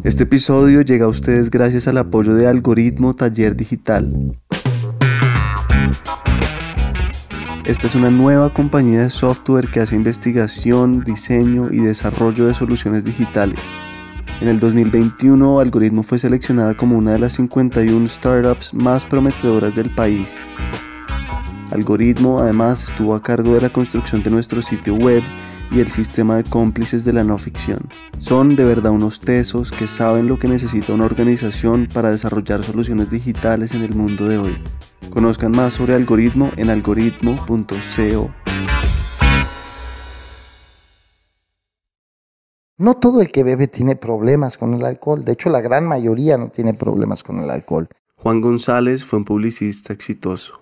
Este episodio llega a ustedes gracias al apoyo de Algoritmo Taller Digital. Esta es una nueva compañía de software que hace investigación, diseño y desarrollo de soluciones digitales. En el 2021, Algoritmo fue seleccionada como una de las 51 startups más prometedoras del país. Algoritmo además estuvo a cargo de la construcción de nuestro sitio web y el sistema de cómplices de la no ficción. Son de verdad unos tesos que saben lo que necesita una organización para desarrollar soluciones digitales en el mundo de hoy. Conozcan más sobre Algoritmo en algoritmo.co. No todo el que bebe tiene problemas con el alcohol. De hecho, la gran mayoría no tiene problemas con el alcohol. Juan González fue un publicista exitoso.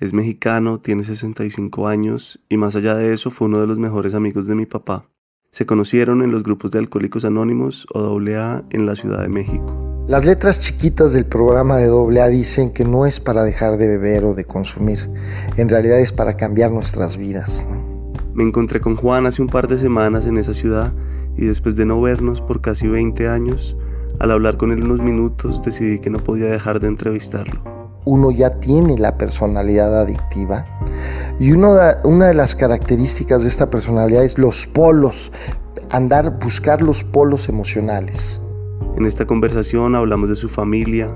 Es mexicano, tiene 65 años y más allá de eso fue uno de los mejores amigos de mi papá. Se conocieron en los grupos de Alcohólicos Anónimos o AA en la Ciudad de México. Las letras chiquitas del programa de AA dicen que no es para dejar de beber o de consumir. En realidad es para cambiar nuestras vidas, ¿no? Me encontré con Juan hace un par de semanas en esa ciudad y después de no vernos por casi 20 años, al hablar con él unos minutos decidí que no podía dejar de entrevistarlo. Uno ya tiene la personalidad adictiva y una de las características de esta personalidad es los polos, buscar los polos emocionales. En esta conversación hablamos de su familia.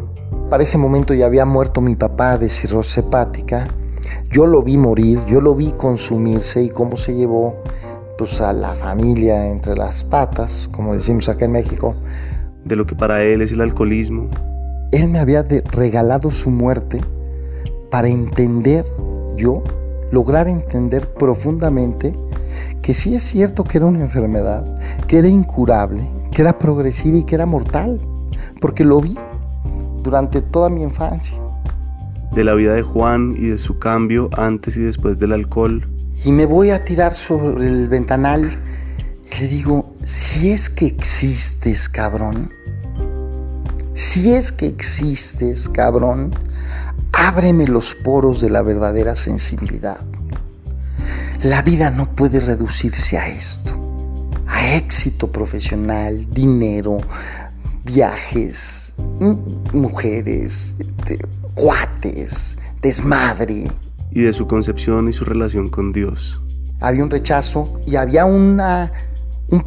Para ese momento ya había muerto mi papá de cirrosis hepática. Yo lo vi morir, yo lo vi consumirse y cómo se llevó a la familia entre las patas, como decimos acá en México. De lo que para él es el alcoholismo. Él me había regalado su muerte para lograr entender profundamente que sí es cierto que era una enfermedad, que era incurable, que era progresiva y que era mortal, porque lo vi durante toda mi infancia. De la vida de Juan y de su cambio antes y después del alcohol. Y me voy a tirar sobre el ventanal y le digo, si es que existes, cabrón, si es que existes, cabrón, ábreme los poros de la verdadera sensibilidad. La vida no puede reducirse a esto, a éxito profesional, dinero, viajes, mujeres, cuates, desmadre. Y de su concepción y su relación con Dios. Había un rechazo y había un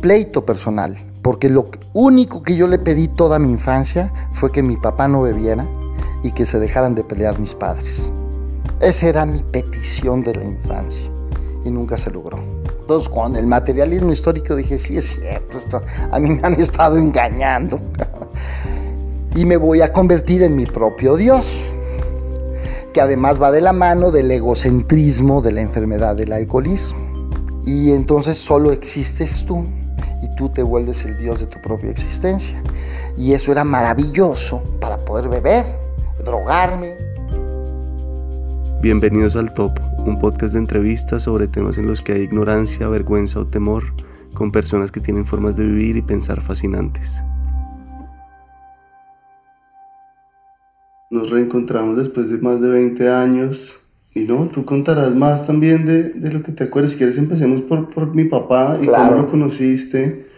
pleito personal. Porque lo único que yo le pedí toda mi infancia fue que mi papá no bebiera y que se dejaran de pelear mis padres. Esa era mi petición de la infancia y nunca se logró. Entonces, con el materialismo histórico dije, sí es cierto, a mí me han estado engañando. Y me voy a convertir en mi propio Dios, que además va de la mano del egocentrismo de la enfermedad del alcoholismo. Y entonces solo existes tú. Y tú te vuelves el Dios de tu propia existencia. Y eso era maravilloso para poder beber, drogarme. Bienvenidos al Topo, un podcast de entrevistas sobre temas en los que hay ignorancia, vergüenza o temor, con personas que tienen formas de vivir y pensar fascinantes. Nos reencontramos después de más de 20 años. Y no, tú contarás más también de lo que te acuerdas. Si quieres empecemos por mi papá y claro. Cómo lo conociste,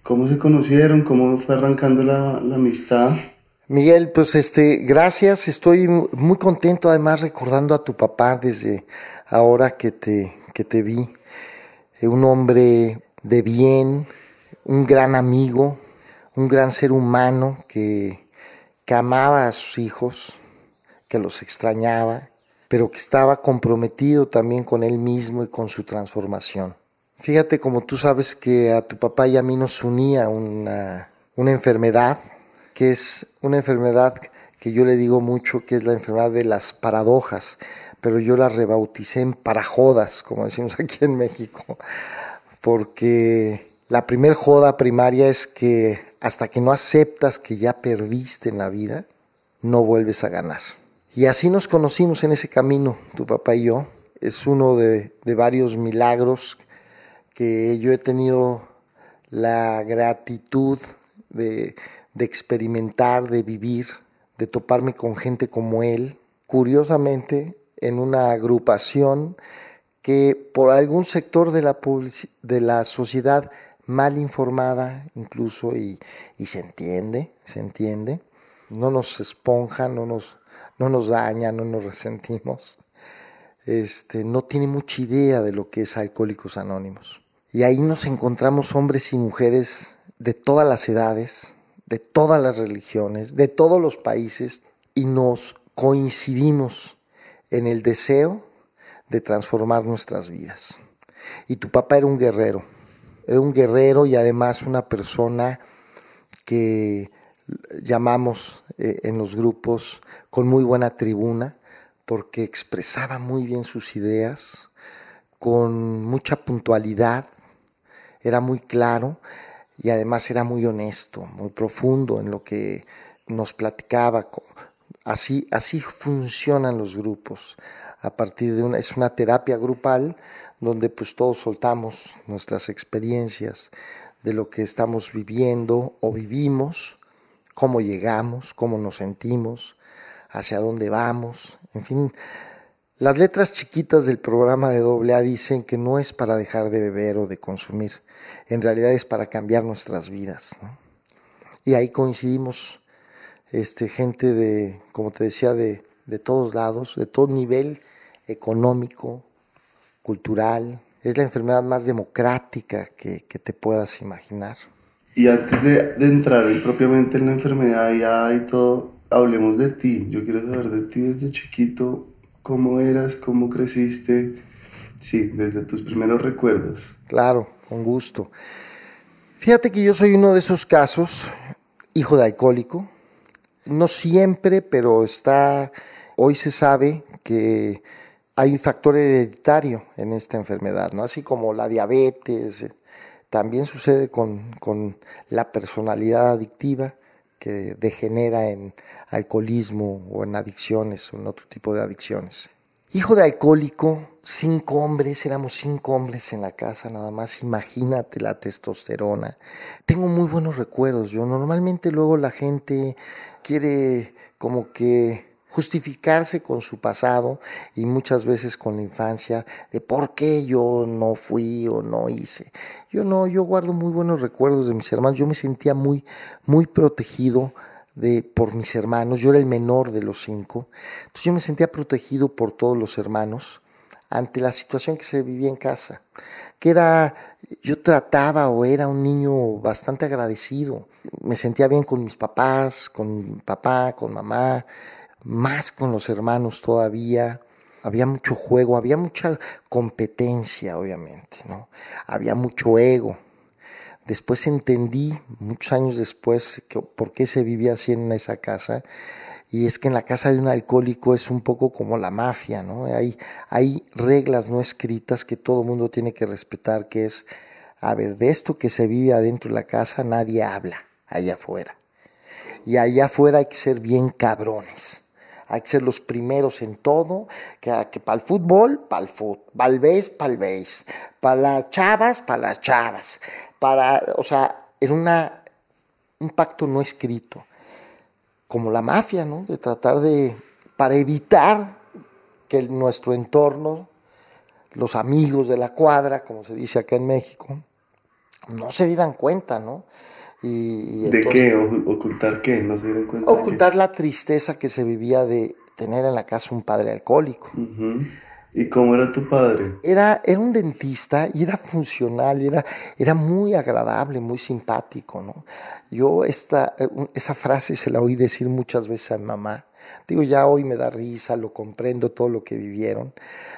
cómo se conocieron, cómo fue arrancando la amistad. Miguel, pues gracias, estoy muy contento además recordando a tu papá desde ahora que te vi. Un hombre de bien, un gran amigo, un gran ser humano que amaba a sus hijos, que los extrañaba, pero que estaba comprometido también con él mismo y con su transformación. Fíjate, como tú sabes que a tu papá y a mí nos unía una enfermedad, que es una enfermedad que yo le digo mucho que es la enfermedad de las paradojas, pero yo la rebauticé en parajodas, como decimos aquí en México, porque la primer joda primaria es que hasta que no aceptas que ya perdiste en la vida, no vuelves a ganar. Y así nos conocimos en ese camino, tu papá y yo. Es uno de varios milagros que yo he tenido la gratitud de experimentar, de vivir, de toparme con gente como él. Curiosamente, en una agrupación que por algún sector de la sociedad mal informada incluso y se entiende. No nos esponja, no nos daña, no nos resentimos. No tiene mucha idea de lo que es Alcohólicos Anónimos. Y ahí nos encontramos hombres y mujeres de todas las edades, de todas las religiones, de todos los países, y nos coincidimos en el deseo de transformar nuestras vidas. Y tu papá era un guerrero y además una persona que llamamos en los grupos con muy buena tribuna, porque expresaba muy bien sus ideas, con mucha puntualidad, era muy claro y además era muy honesto, muy profundo en lo que nos platicaba. Así funcionan los grupos. A partir de es una terapia grupal donde pues todos soltamos nuestras experiencias de lo que estamos viviendo o vivimos, cómo llegamos, cómo nos sentimos, hacia dónde vamos, en fin. Las letras chiquitas del programa de AA dicen que no es para dejar de beber o de consumir, en realidad es para cambiar nuestras vidas, ¿no? Y ahí coincidimos gente de, como te decía, de todos lados, de todo nivel económico, cultural. Es la enfermedad más democrática que te puedas imaginar. Y antes de entrar propiamente en la enfermedad ya y todo, hablemos de ti. Yo quiero saber de ti desde chiquito, cómo eras, cómo creciste, sí, desde tus primeros recuerdos. Claro, con gusto. Fíjate que yo soy uno de esos casos, hijo de alcohólico. No siempre, pero hoy se sabe que hay un factor hereditario en esta enfermedad, ¿no? Así como la diabetes, también sucede con la personalidad adictiva que degenera en alcoholismo o en adicciones o en otro tipo de adicciones. Hijo de alcohólico, éramos 5 hombres en la casa nada más, imagínate la testosterona. Tengo muy buenos recuerdos. Normalmente luego la gente quiere como que justificarse con su pasado y muchas veces con la infancia de por qué yo no fui o no hice. Yo guardo muy buenos recuerdos de mis hermanos. Yo me sentía muy, muy protegido por mis hermanos. Yo era el menor de los 5. Entonces yo me sentía protegido por todos los hermanos ante la situación que se vivía en casa. Yo trataba o era un niño bastante agradecido. Me sentía bien con mis papás, con papá, con mamá, más con los hermanos todavía. Había mucho juego, había mucha competencia, obviamente, ¿no? Había mucho ego. Después entendí, muchos años después, por qué se vivía así en esa casa. Y es que en la casa de un alcohólico es un poco como la mafia, ¿no? Hay reglas no escritas que todo el mundo tiene que respetar, que es, a ver, de esto que se vive adentro de la casa nadie habla, allá afuera. Y allá afuera hay que ser bien cabrones. Hay que ser los primeros en todo, que para el fútbol, para el fútbol, para el béis, para el béis, para las chavas, o sea, era un pacto no escrito, como la mafia, ¿no? De tratar para evitar que nuestro entorno, los amigos de la cuadra, como se dice acá en México, no se dieran cuenta, ¿no? ¿De qué? ¿Ocultar qué? ¿No se dieron cuenta? Ocultar la tristeza que se vivía de tener en la casa un padre alcohólico. Uh-huh. ¿Y cómo era tu padre? Era un dentista y era funcional, era muy agradable, muy simpático, ¿no? Yo esa frase se la oí decir muchas veces a mi mamá. Digo, ya hoy me da risa, lo comprendo, todo lo que vivieron.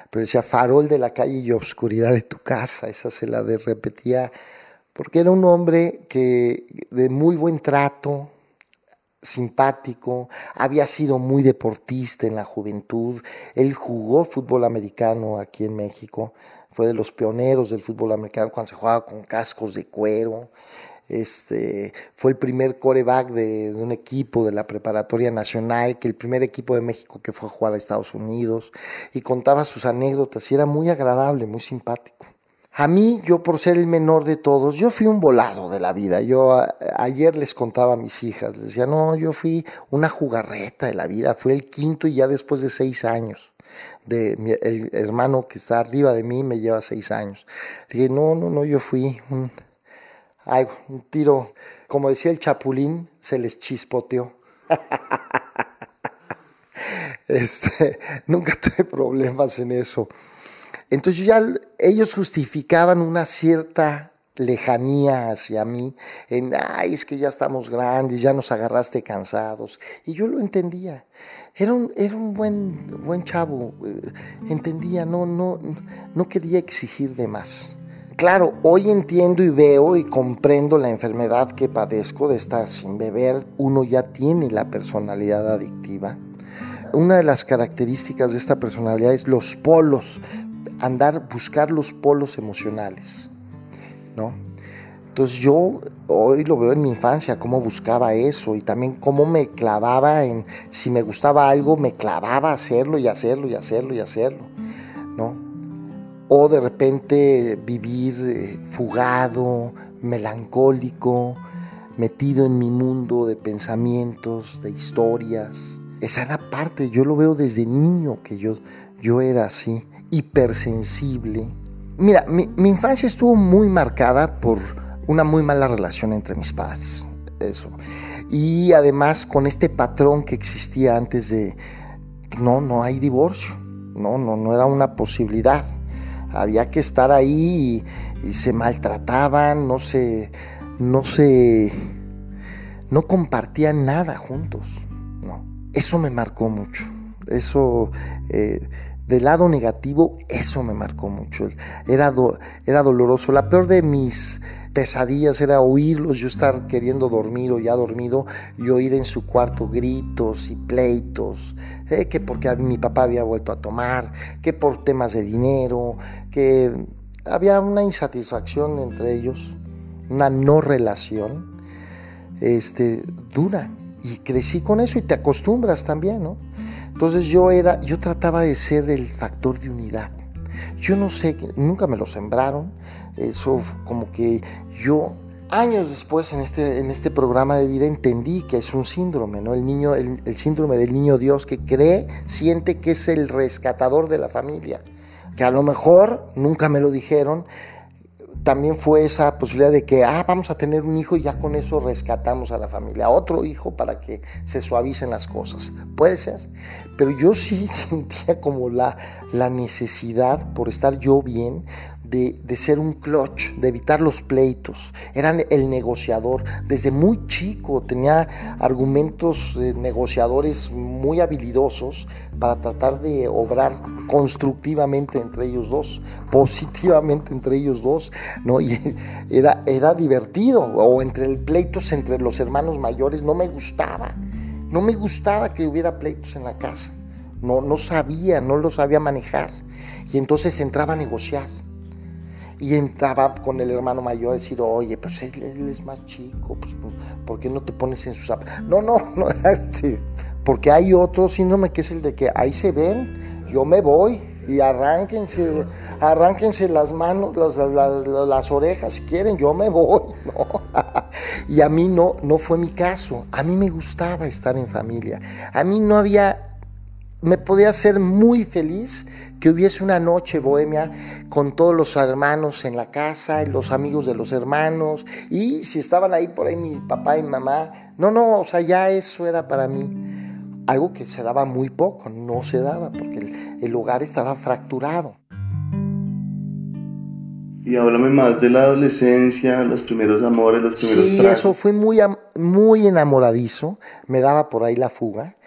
Pero decía, farol de la calle y obscuridad de tu casa. Esa se la repetía, porque era un hombre de muy buen trato, simpático, había sido muy deportista en la juventud. Él jugó fútbol americano aquí en México, fue de los pioneros del fútbol americano cuando se jugaba con cascos de cuero. Fue el primer quarterback de un equipo de la preparatoria nacional, que el primer equipo de México que fue a jugar a Estados Unidos, y contaba sus anécdotas y era muy agradable, muy simpático. A mí, yo por ser el menor de todos, yo fui un volado de la vida. Ayer les contaba a mis hijas, les decía, no, yo fui una jugarreta de la vida, fui el quinto y ya después de 6 años. El hermano que está arriba de mí me lleva 6 años. Le dije, no, yo fui algo, un tiro, como decía el Chapulín, se les chispoteó. Nunca tuve problemas en eso. Entonces ya ellos justificaban una cierta lejanía hacia mí, ay, es que ya estamos grandes, ya nos agarraste cansados, y yo lo entendía. Era un buen chavo, entendía, no quería exigir de más. Claro, hoy entiendo y veo y comprendo la enfermedad que padezco de estar sin beber. Uno ya tiene la personalidad adictiva. Una de las características de esta personalidad es los polos, buscar los polos emocionales, ¿no? Entonces yo hoy lo veo en mi infancia, cómo buscaba eso y también cómo me clavaba si me gustaba algo, me clavaba a hacerlo y hacerlo y hacerlo y hacerlo, ¿no? O de repente vivir fugado, melancólico, metido en mi mundo de pensamientos, de historias. Esa era parte, yo lo veo desde niño que yo era así, hipersensible. Mira, mi infancia estuvo muy marcada por una muy mala relación entre mis padres, eso. Y además con este patrón que existía antes de, no hay divorcio, no era una posibilidad. Había que estar ahí y se maltrataban, no compartían nada juntos, ¿no? Eso me marcó mucho. Eso, del lado negativo, eso me marcó mucho. Era doloroso. La peor de mis pesadillas era oírlos, yo estar queriendo dormir o ya dormido y oír en su cuarto gritos y pleitos, que porque mi papá había vuelto a tomar, que por temas de dinero, que había una insatisfacción entre ellos, una no relación dura, y crecí con eso y te acostumbras también, ¿no? Entonces yo trataba de ser el factor de unidad. Yo no sé, nunca me lo sembraron, eso como que yo, años después en este programa de vida entendí que es un síndrome, ¿no? El síndrome del niño Dios que siente que es el rescatador de la familia, que a lo mejor nunca me lo dijeron. También fue esa posibilidad de que, vamos a tener un hijo y ya con eso rescatamos a la familia, otro hijo para que se suavicen las cosas. Puede ser, pero yo sí sentía como la necesidad, por estar yo bien, de ser un clutch, de evitar los pleitos. Era el negociador. Desde muy chico tenía argumentos negociadores muy habilidosos para tratar de obrar constructivamente entre ellos dos, positivamente entre ellos dos, ¿no? Y era divertido. O pleitos entre los hermanos mayores, no me gustaba que hubiera pleitos en la casa. No lo sabía manejar. Y entonces entraba a negociar. Y entraba con el hermano mayor a decir, oye, pues él es más chico, pues, ¿por qué no te pones en sus zapatos? No, porque hay otro síndrome que es el de que ahí se ven, yo me voy y arránquense las manos, las orejas si quieren, yo me voy, ¿no? Y a mí no fue mi caso. A mí me gustaba estar en familia. A mí me podía hacer muy feliz que hubiese una noche bohemia con todos los hermanos en la casa, los amigos de los hermanos, y si estaban ahí por ahí mi papá y mi mamá, o sea, ya eso era para mí algo que se daba muy poco, no se daba porque el hogar estaba fracturado. Y háblame más de la adolescencia, los primeros amores, los primeros tragos. Sí, eso fue muy enamoradizo, me daba por ahí la fuga.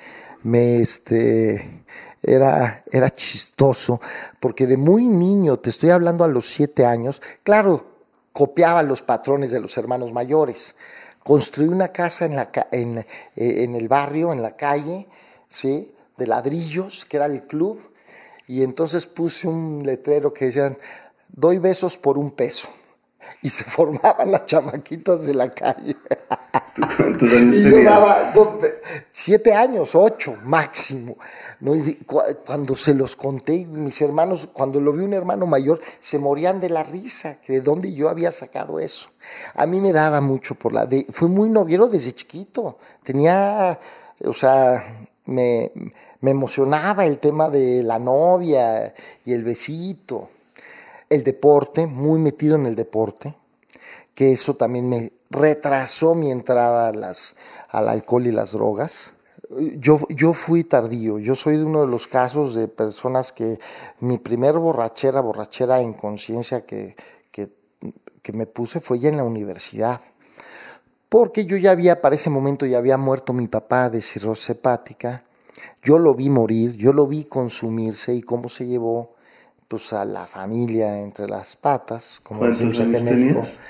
Era chistoso, porque de muy niño, te estoy hablando a los 7 años, claro, copiaba los patrones de los hermanos mayores. Construí una casa en el barrio, en la calle, ¿sí? De ladrillos, que era el club, y entonces puse un letrero que decían, doy besos por $1. Y se formaban las chamaquitas de la calle. ¿Tú cuántos años y tenías? Yo daba 7 años, 8 máximo, ¿no? Y cuando se los conté, mis hermanos, cuando lo vi un hermano mayor, se morían de la risa, que de dónde yo había sacado eso. A mí me daba mucho fui muy noviero desde chiquito. Me emocionaba el tema de la novia y el besito. El deporte, muy metido en el deporte. que eso también me retrasó mi entrada al alcohol y las drogas. Yo fui tardío, yo soy de uno de los casos de personas que mi primer borrachera en conciencia que me puse fue ya en la universidad. Porque yo ya había, para ese momento ya había muerto mi papá de cirrosis hepática. Yo lo vi morir, yo lo vi consumirse y cómo se llevó pues, a la familia entre las patas. Como ¿Cuántos años tenías?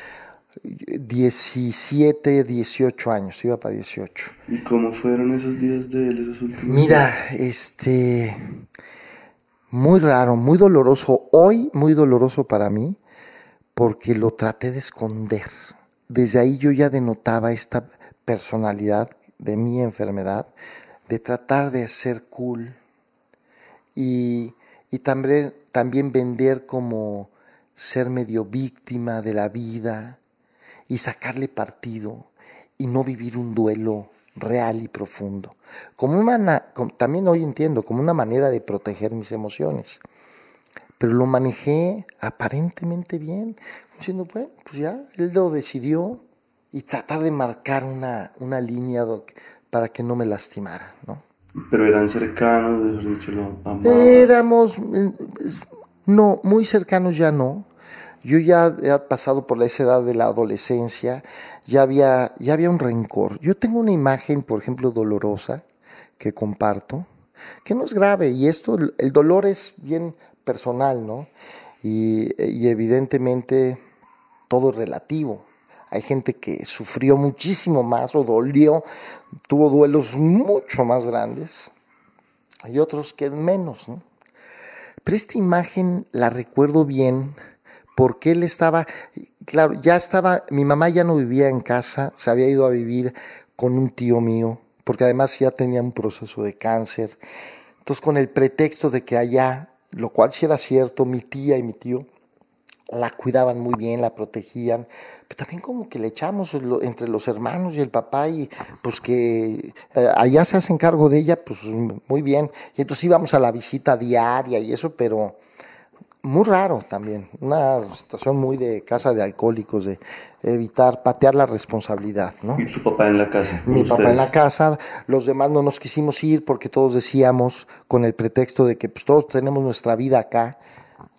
17, 18 años, iba para 18. ¿Y cómo fueron esos días de él, esos últimos Mira, días? muy raro, muy doloroso. Hoy muy doloroso para mí porque lo traté de esconder. Desde ahí yo ya denotaba esta personalidad de mi enfermedad, de tratar de ser cool y también vender como ser medio víctima de la vida y sacarle partido y no vivir un duelo real y profundo. También hoy entiendo, como una manera de proteger mis emociones. Pero lo manejé aparentemente bien, diciendo, bueno, pues ya, él lo decidió y tratar de marcar una línea para que no me lastimara, ¿no? Pero eran cercanos, mejor dicho, lo amabas. Éramos, no, muy cercanos ya no. Yo ya he pasado por esa edad de la adolescencia, ya había un rencor. Yo tengo una imagen, por ejemplo, dolorosa, que comparto, que no es grave, y el dolor es bien personal, ¿no? Y evidentemente todo es relativo. Hay gente que sufrió muchísimo más o tuvo duelos mucho más grandes. Hay otros que menos, ¿no? Pero esta imagen la recuerdo bien porque él estaba, claro, mi mamá ya no vivía en casa, se había ido a vivir con un tío mío, porque además ya tenía un proceso de cáncer. Entonces, con el pretexto de que allá, lo cual sí era cierto, mi tía y mi tío la cuidaban muy bien, la protegían, pero también como que le echamos entre los hermanos y el papá y pues que allá se hacen cargo de ella, pues muy bien. Y entonces íbamos a la visita diaria y eso, pero muy raro también, una situación muy de casa de alcohólicos, de patear la responsabilidad, ¿no? ¿Y tu papá en la casa? Mi papá en la ¿Ustedes? casa, los demás no nos quisimos ir porque todos decíamos con el pretexto de que pues, todos tenemos nuestra vida acá,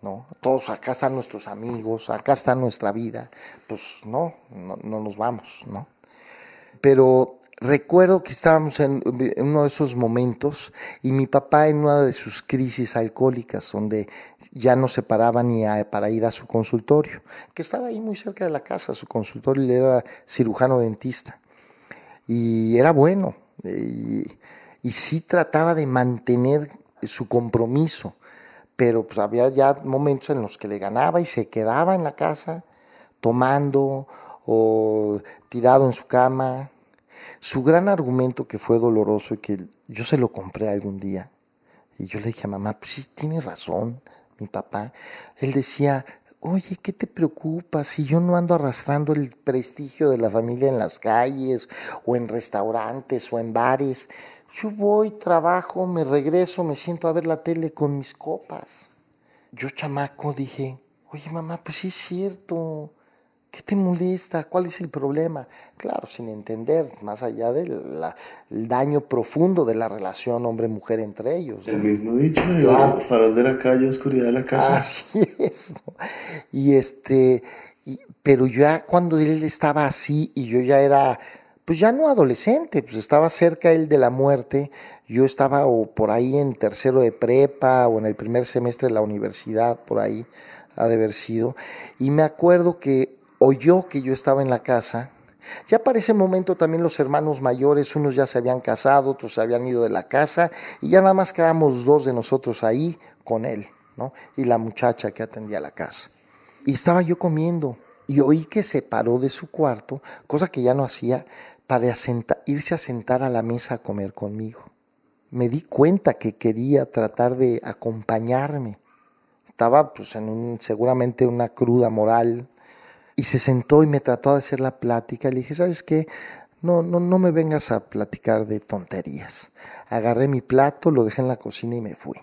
¿no? Todos acá están nuestros amigos, acá está nuestra vida, pues no nos vamos, ¿no? Pero recuerdo que estábamos en uno de esos momentos y mi papá en una de sus crisis alcohólicas, donde ya no se paraba ni para ir a su consultorio, que estaba ahí muy cerca de la casa, su consultorio, él era cirujano dentista y era bueno y sí trataba de mantener su compromiso, pero pues había ya momentos en los que le ganaba y se quedaba en la casa tomando o tirado en su cama. Su gran argumento, que fue doloroso y que yo se lo compré algún día, y yo le dije a mamá, pues sí, tiene razón mi papá. Él decía, oye, ¿qué te preocupas si yo no ando arrastrando el prestigio de la familia en las calles o en restaurantes o en bares? Yo voy, trabajo, me regreso, me siento a ver la tele con mis copas. Yo, chamaco, dije, oye, mamá, pues sí es cierto. ¿Qué te molesta? ¿Cuál es el problema? Claro, sin entender, más allá del daño profundo de la relación hombre-mujer entre ellos, El ¿no? mismo dicho, Claro. farol de la calle, oscuridad de la casa. Así es, ¿no? Y pero ya cuando él estaba así y yo ya era, pues ya no adolescente, pues estaba cerca él de la muerte, yo estaba o por ahí en tercero de prepa o en el primer semestre de la universidad, por ahí ha de haber sido, y me acuerdo que oyó que yo estaba en la casa. Ya para ese momento también los hermanos mayores, unos ya se habían casado, otros se habían ido de la casa y ya nada más quedamos dos de nosotros ahí con él, ¿no? Y la muchacha que atendía la casa. Y estaba yo comiendo y oí que se paró de su cuarto, cosa que ya no hacía, para irse a sentar a la mesa a comer conmigo. Me di cuenta que quería tratar de acompañarme. Estaba pues seguramente una cruda moral. Y se sentó y me trató de hacer la plática. Le dije, ¿sabes qué? No me vengas a platicar de tonterías. Agarré mi plato, lo dejé en la cocina y me fui.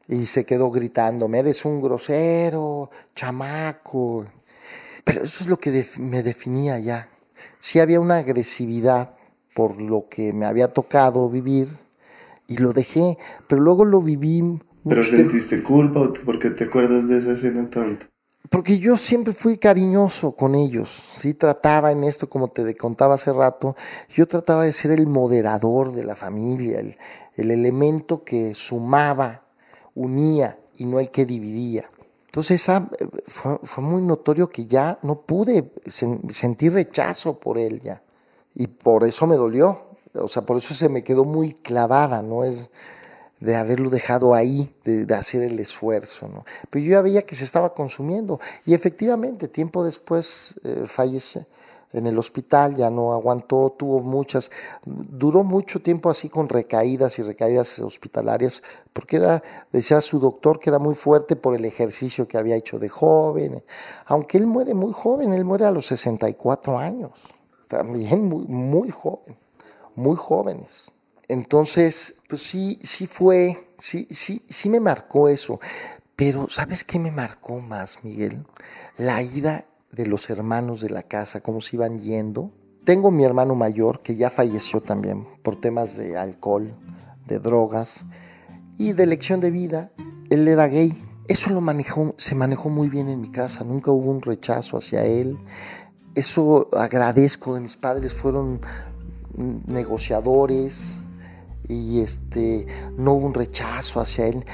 Y se quedó gritándome, eres un grosero, chamaco. Pero eso es lo que me definía ya. Sí había una agresividad por lo que me había tocado vivir y lo dejé, pero luego lo viví ¿Pero mucho tiempo. sentiste culpa o por qué te acuerdas de esa escena tanto? Porque yo siempre fui cariñoso con ellos, sí trataba en esto, como te contaba hace rato, yo trataba de ser el moderador de la familia, el elemento que sumaba, unía y no el que dividía. Entonces fue muy notorio que ya no pude, sentí rechazo por él ya, y por eso me dolió, o sea, por eso se me quedó muy clavada, ¿no? Es de haberlo dejado ahí, de hacer el esfuerzo, ¿no? Pero yo ya veía que se estaba consumiendo y efectivamente tiempo después fallece en el hospital, ya no aguantó, duró mucho tiempo así con recaídas y recaídas hospitalarias, porque decía su doctor que era muy fuerte por el ejercicio que había hecho de joven, aunque él muere muy joven, él muere a los 64 años, también muy joven, muy jóvenes. Entonces, pues sí me marcó eso. Pero ¿sabes qué me marcó más, Miguel? La ida de los hermanos de la casa, cómo se iban yendo. Tengo mi hermano mayor, que ya falleció también por temas de alcohol, de drogas y de elección de vida. Él era gay. Eso se manejó muy bien en mi casa. Nunca hubo un rechazo hacia él. Eso agradezco de mis padres, fueron negociadores, y no hubo un rechazo hacia él,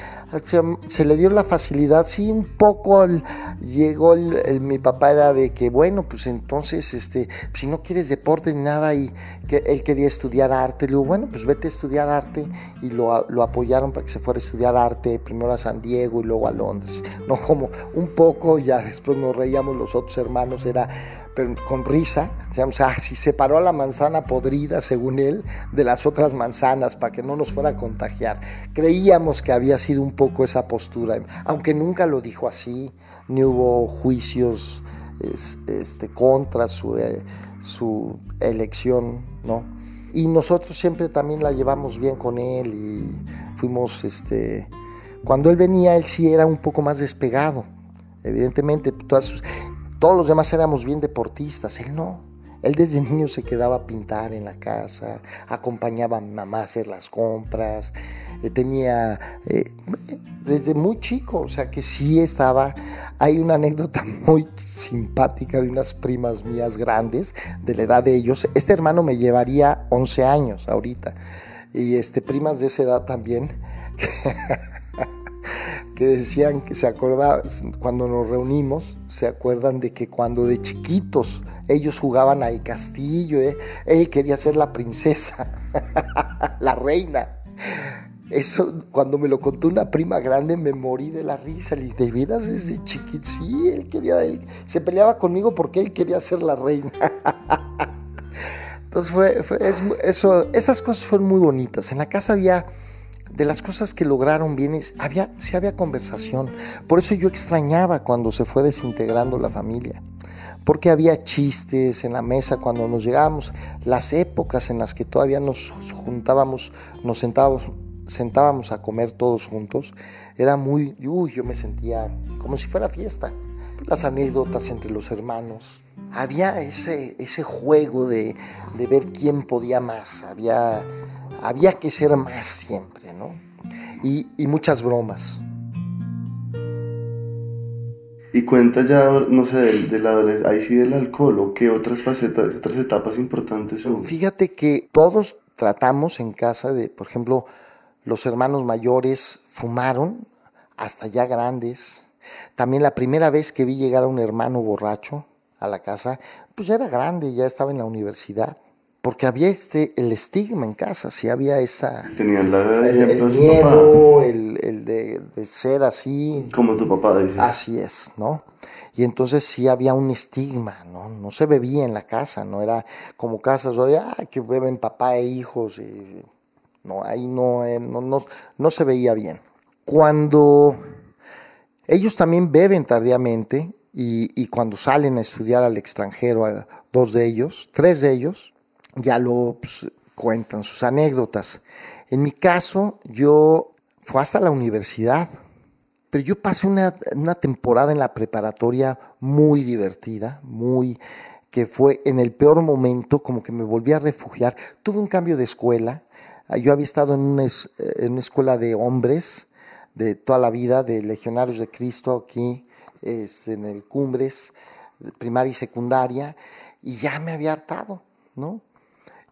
se le dio la facilidad, sí, un poco llegó mi papá era de que bueno, pues entonces si no quieres deporte ni nada, y que él quería estudiar arte, le digo bueno, pues vete a estudiar arte, y lo apoyaron para que se fuera a estudiar arte, primero a San Diego y luego a Londres, no como un poco, ya después nos reíamos los otros hermanos, era pero con risa, o sea, si separó a la manzana podrida, según él, de las otras manzanas para que no nos fuera a contagiar. Creíamos que había sido un poco esa postura, aunque nunca lo dijo así, ni hubo juicios contra su elección, ¿no? Y nosotros siempre también la llevamos bien con él y fuimos, cuando él venía, él sí era un poco más despegado, evidentemente, todos los demás éramos bien deportistas, él no. Él desde niño se quedaba a pintar en la casa, acompañaba a mi mamá a hacer las compras, desde muy chico, o sea que sí estaba. Hay una anécdota muy simpática de unas primas mías grandes, de la edad de ellos. Este hermano me llevaría 11 años ahorita, y primas de esa edad también, que decían que se acordaban, cuando nos reunimos, se acuerdan de que cuando de chiquitos ellos jugaban al castillo, él quería ser la princesa, la reina. Eso, cuando me lo contó una prima grande, me morí de la risa. Le dije, ¿de veras desde chiquito? Sí, él se peleaba conmigo porque él quería ser la reina. Entonces esas cosas fueron muy bonitas. En la casa de las cosas que lograron bien, sí había conversación. Por eso yo extrañaba cuando se fue desintegrando la familia, porque había chistes en la mesa cuando nos llegábamos, las épocas en las que todavía nos juntábamos, nos sentábamos a comer todos juntos, era yo me sentía como si fuera fiesta. Las anécdotas entre los hermanos, había ese juego de ver quién podía más, había que ser más siempre, ¿no? Y muchas bromas. Y cuenta ya, no sé, ahí sí del alcohol, o qué otras facetas, otras etapas importantes hubo. Fíjate que todos tratamos en casa por ejemplo, los hermanos mayores fumaron hasta ya grandes. También la primera vez que vi llegar a un hermano borracho a la casa, pues ya era grande, ya estaba en la universidad. Porque había el estigma en casa, sí había Tenían el miedo, el de ser así. Como tu papá, dices. Así es, ¿no? Y entonces sí había un estigma, ¿no? No se bebía en la casa, no era como casas hoy, que beben papá e hijos. No, ahí no se veía bien. Cuando ellos también beben tardíamente y cuando salen a estudiar al extranjero, tres de ellos, ya cuentan sus anécdotas. En mi caso, fue hasta la universidad. Pero yo pasé una temporada en la preparatoria muy divertida, que fue en el peor momento, como que me volví a refugiar. Tuve un cambio de escuela. Yo había estado en una escuela de hombres de toda la vida, de Legionarios de Cristo, aquí en el Cumbres, primaria y secundaria, y ya me había hartado, ¿no?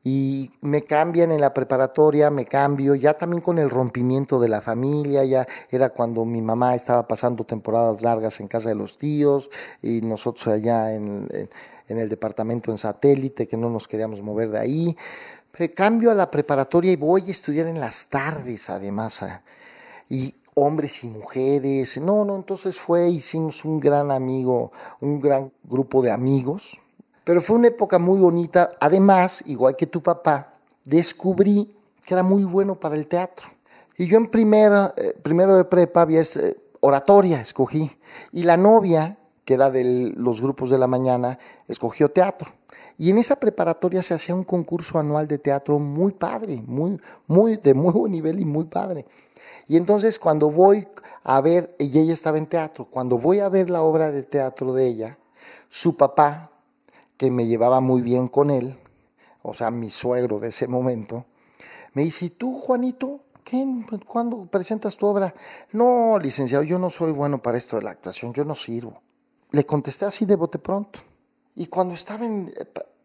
Y me cambian en la preparatoria, me cambio, ya también con el rompimiento de la familia, ya era cuando mi mamá estaba pasando temporadas largas en casa de los tíos y nosotros allá en el departamento en Satélite, que no nos queríamos mover de ahí. Cambio a la preparatoria y voy a estudiar en las tardes, además, y hombres y mujeres. Entonces hicimos un gran grupo de amigos. Pero fue una época muy bonita. Además, igual que tu papá, descubrí que era muy bueno para el teatro. Y yo en primero de prepa había oratoria, escogí. Y la novia, que era de los grupos de la mañana, escogió teatro. Y en esa preparatoria se hacía un concurso anual de teatro muy padre, de muy buen nivel y muy padre. Y entonces cuando voy a ver, y ella estaba en teatro, cuando voy a ver la obra de teatro de ella, su papá, que me llevaba muy bien con él, o sea, mi suegro de ese momento, me dice, ¿y tú, Juanito, cuándo presentas tu obra? No, licenciado, yo no soy bueno para esto de la actuación, yo no sirvo. Le contesté así de bote pronto. Y cuando estaba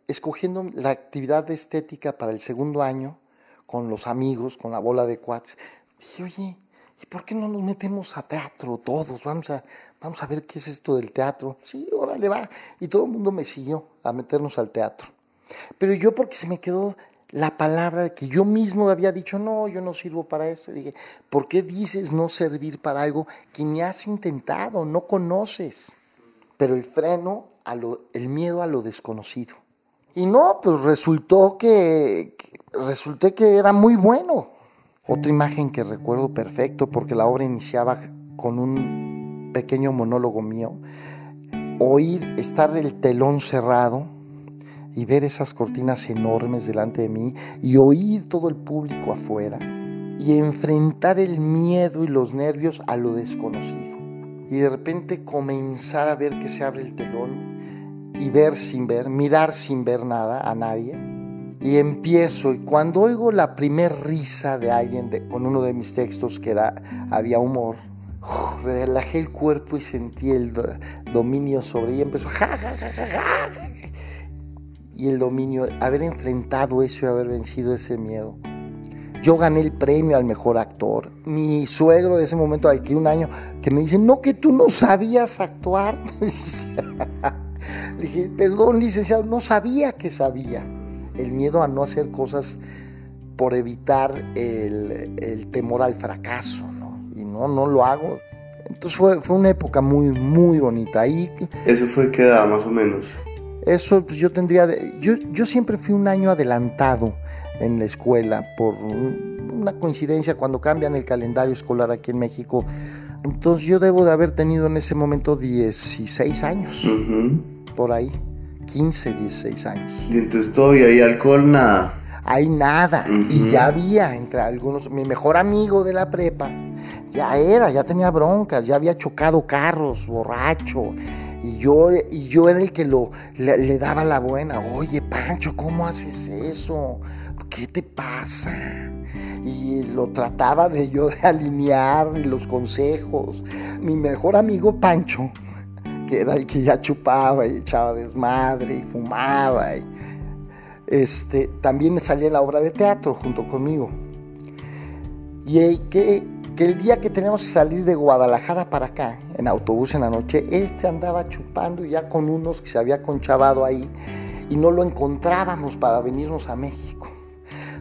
escogiendo la actividad de estética para el segundo año, con los amigos, con la bola de cuates, dije, oye, ¿y por qué no nos metemos a teatro todos? Vamos a ver qué es esto del teatro. Sí, órale, va. Y todo el mundo me siguió a meternos al teatro. Pero yo, porque se me quedó la palabra de que yo mismo había dicho, no, yo no sirvo para esto. Y dije, ¿por qué dices no servir para algo que ni has intentado, no conoces? Pero el miedo a lo desconocido. Y no, pues resulté que era muy bueno. Otra imagen que recuerdo perfecto, porque la obra iniciaba con un pequeño monólogo mío, estar el telón cerrado y ver esas cortinas enormes delante de mí y oír todo el público afuera y enfrentar el miedo y los nervios a lo desconocido. Y de repente comenzar a ver que se abre el telón y ver sin ver, mirar sin ver nada a nadie. Y empiezo, y cuando oigo la primer risa de alguien con uno de mis textos que había humor, relajé el cuerpo y sentí el dominio sobre ella. Empezó ja, ja, ja, ja, ja. Y el dominio, haber enfrentado eso y haber vencido ese miedo. Yo gané el premio al mejor actor. Mi suegro de ese momento, al que un año, que me dice, no, que tú no sabías actuar. Le dije, perdón, licenciado, no sabía que sabía. El miedo a no hacer cosas por evitar el temor al fracaso, ¿no? Y no lo hago. Entonces fue una época muy, muy bonita. Ahí, ¿Eso fue qué edad, más o menos? Eso, pues yo siempre fui un año adelantado en la escuela por una coincidencia cuando cambian el calendario escolar aquí en México. Entonces yo debo de haber tenido en ese momento 16 años, por ahí. 15, 16 años. Y entonces todavía hay alcohol, nada. Hay nada. Y ya había entre algunos, mi mejor amigo de la prepa, ya tenía broncas, ya había chocado carros, borracho. Y yo era el que le daba la buena. Oye, Pancho, ¿cómo haces eso? ¿Qué te pasa? Y lo trataba de alinear los consejos. Mi mejor amigo Pancho, que era el que ya chupaba y echaba desmadre y fumaba, también salía en la obra de teatro junto conmigo. Y que el día que teníamos que salir de Guadalajara para acá, en autobús en la noche, andaba chupando ya con unos que se había conchavado ahí y no lo encontrábamos para venirnos a México.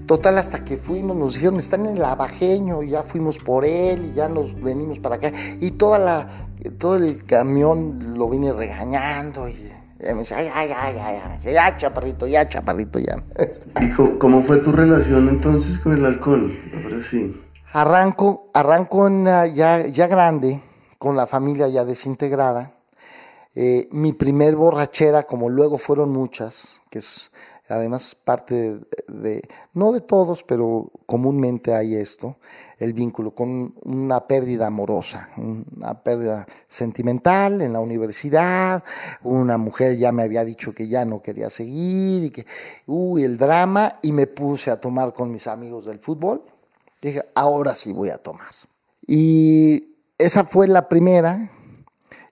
Total, hasta que fuimos, nos dijeron, están en el Abajeño, y ya fuimos por él y ya nos venimos para acá. Y todo el camión lo vine regañando y me decía, ya, chaparrito, ya. ¿Y cómo fue tu relación entonces con el alcohol? Ahora sí. Arranco ya grande, con la familia ya desintegrada. Mi primer borrachera, como luego fueron muchas, que es además parte no de todos, pero comúnmente hay esto, el vínculo con una pérdida amorosa, una pérdida sentimental en la universidad, una mujer ya me había dicho que ya no quería seguir, y que, el drama, y me puse a tomar con mis amigos del fútbol. Dije, ahora sí voy a tomar. Y esa fue la primera,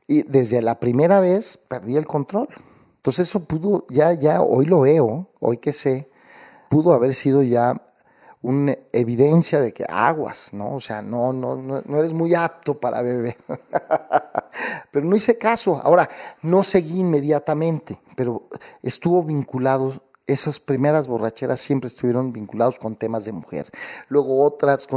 y desde la primera vez perdí el control. Entonces eso pudo, ya hoy lo veo, hoy que sé, pudo haber sido ya una evidencia de que aguas, ¿no? O sea, no eres muy apto para beber. Pero no hice caso. Ahora, no seguí inmediatamente, pero estuvo vinculado. Esas primeras borracheras siempre estuvieron vinculados con temas de mujer. Luego otras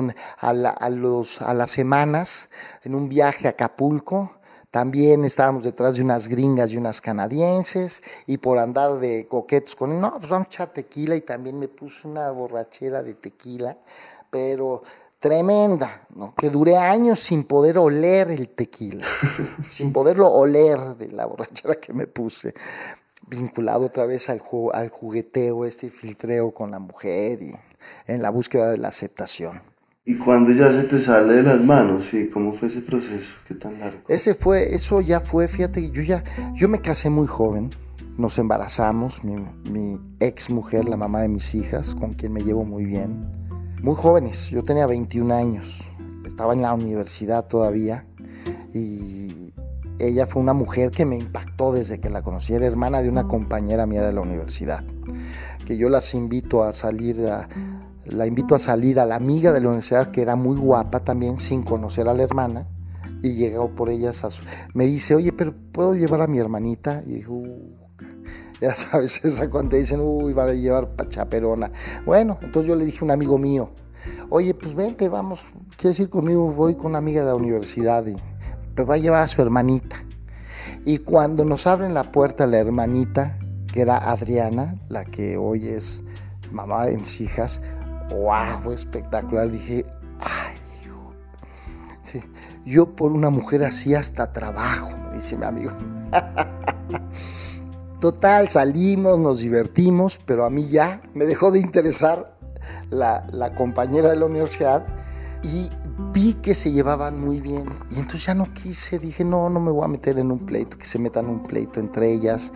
a las semanas, en un viaje a Acapulco, también estábamos detrás de unas gringas y unas canadienses, y por andar de coquetos con, no, pues vamos a echar tequila, y también me puse una borrachera de tequila, pero tremenda, ¿no? Que duré años sin poder oler el tequila, sin poderlo oler de la borrachera que me puse, vinculado otra vez al jugueteo, filtreo con la mujer y en la búsqueda de la aceptación. ¿Y cuándo ya se te sale de las manos? Sí, ¿cómo fue ese proceso? ¿Qué tan largo? Eso ya fue, fíjate, yo me casé muy joven, nos embarazamos, mi ex mujer, la mamá de mis hijas, con quien me llevo muy bien, muy jóvenes, yo tenía 21 años, estaba en la universidad todavía, y ella fue una mujer que me impactó desde que la conocí, era hermana de una compañera mía de la universidad, que yo la invito a salir a la amiga de la universidad, que era muy guapa también, sin conocer a la hermana, y llegó por ellas me dice, oye, pero ¿puedo llevar a mi hermanita? Y dijo, ya sabes, esa cuando te dicen, van a llevar chaperona. Bueno, entonces yo le dije a un amigo mío, oye, pues vente, vamos, ¿quieres ir conmigo? Voy con una amiga de la universidad, y te va a llevar a su hermanita. Y cuando nos abren la puerta, la hermanita, que era Adriana, la que hoy es mamá de mis hijas, ¡wow! Espectacular. Dije, ¡ay, hijo! Sí, yo por una mujer así hasta trabajo, me dice mi amigo. Total, salimos, nos divertimos, pero a mí ya me dejó de interesar la compañera de la universidad, y vi que se llevaban muy bien. Y entonces ya no quise, dije, no me voy a meter en un pleito, que se metan en un pleito entre ellas.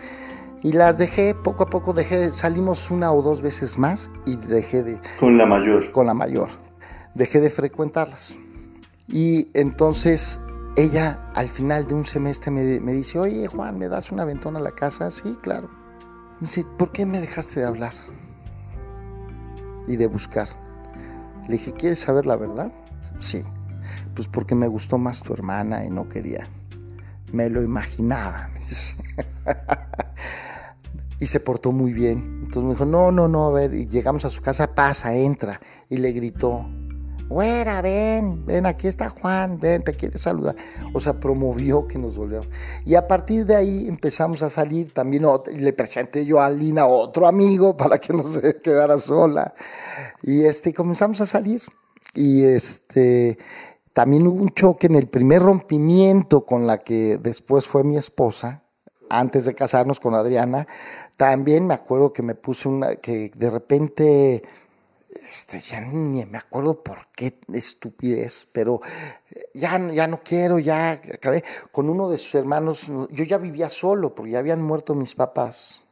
Y las dejé, poco a poco salimos una o dos veces más, y dejé de... ¿Con la mayor? Con la mayor. Dejé de frecuentarlas. Y entonces ella al final de un semestre me dice, oye, Juan, ¿me das un aventón a la casa? Sí, claro. Me dice, ¿por qué me dejaste de hablar y de buscar? Le dije, ¿quieres saber la verdad? Sí. Pues porque me gustó más tu hermana y no quería. Me lo imaginaba, me dice. Y se portó muy bien. Entonces me dijo, no, a ver, y llegamos a su casa, pasa, entra, y le gritó, güera, ven, aquí está Juan, ven, te quiere saludar. O sea, promovió que nos volviéramos. Y a partir de ahí empezamos a salir, también le presenté yo a Lina otro amigo para que no se quedara sola. Y comenzamos a salir. Y también hubo un choque en el primer rompimiento con la que después fue mi esposa, antes de casarnos con Adriana. También me acuerdo que me puse que de repente, ya ni me acuerdo por qué estupidez, pero ya no quiero, ya acabé con uno de sus hermanos. Yo ya vivía solo porque ya habían muerto mis papás.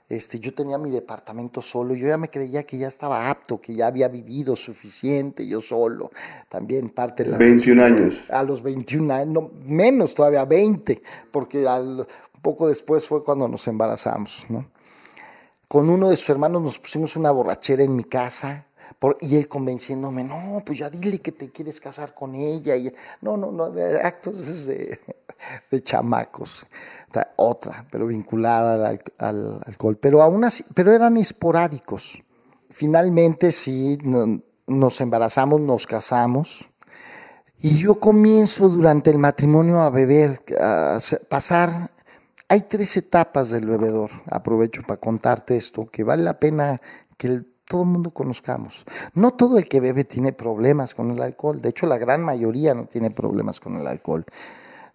Yo tenía mi departamento solo, yo ya me creía que ya estaba apto, que ya había vivido suficiente yo solo. También parte de la... 21 años. A los 21 años, no, menos todavía, 20, porque un poco después fue cuando nos embarazamos, ¿no? Con uno de sus hermanos nos pusimos una borrachera en mi casa, y él convenciéndome, no, pues ya dile que te quieres casar con ella. Y, no, actos de chamacos. Otra, pero vinculada al alcohol. Pero aún así, pero eran esporádicos. Finalmente sí, nos embarazamos, nos casamos. Y yo comienzo durante el matrimonio a beber, a pasar... Hay 3 etapas del bebedor. Aprovecho para contarte esto, que vale la pena que todo el mundo conozcamos. No todo el que bebe tiene problemas con el alcohol. De hecho, la gran mayoría no tiene problemas con el alcohol,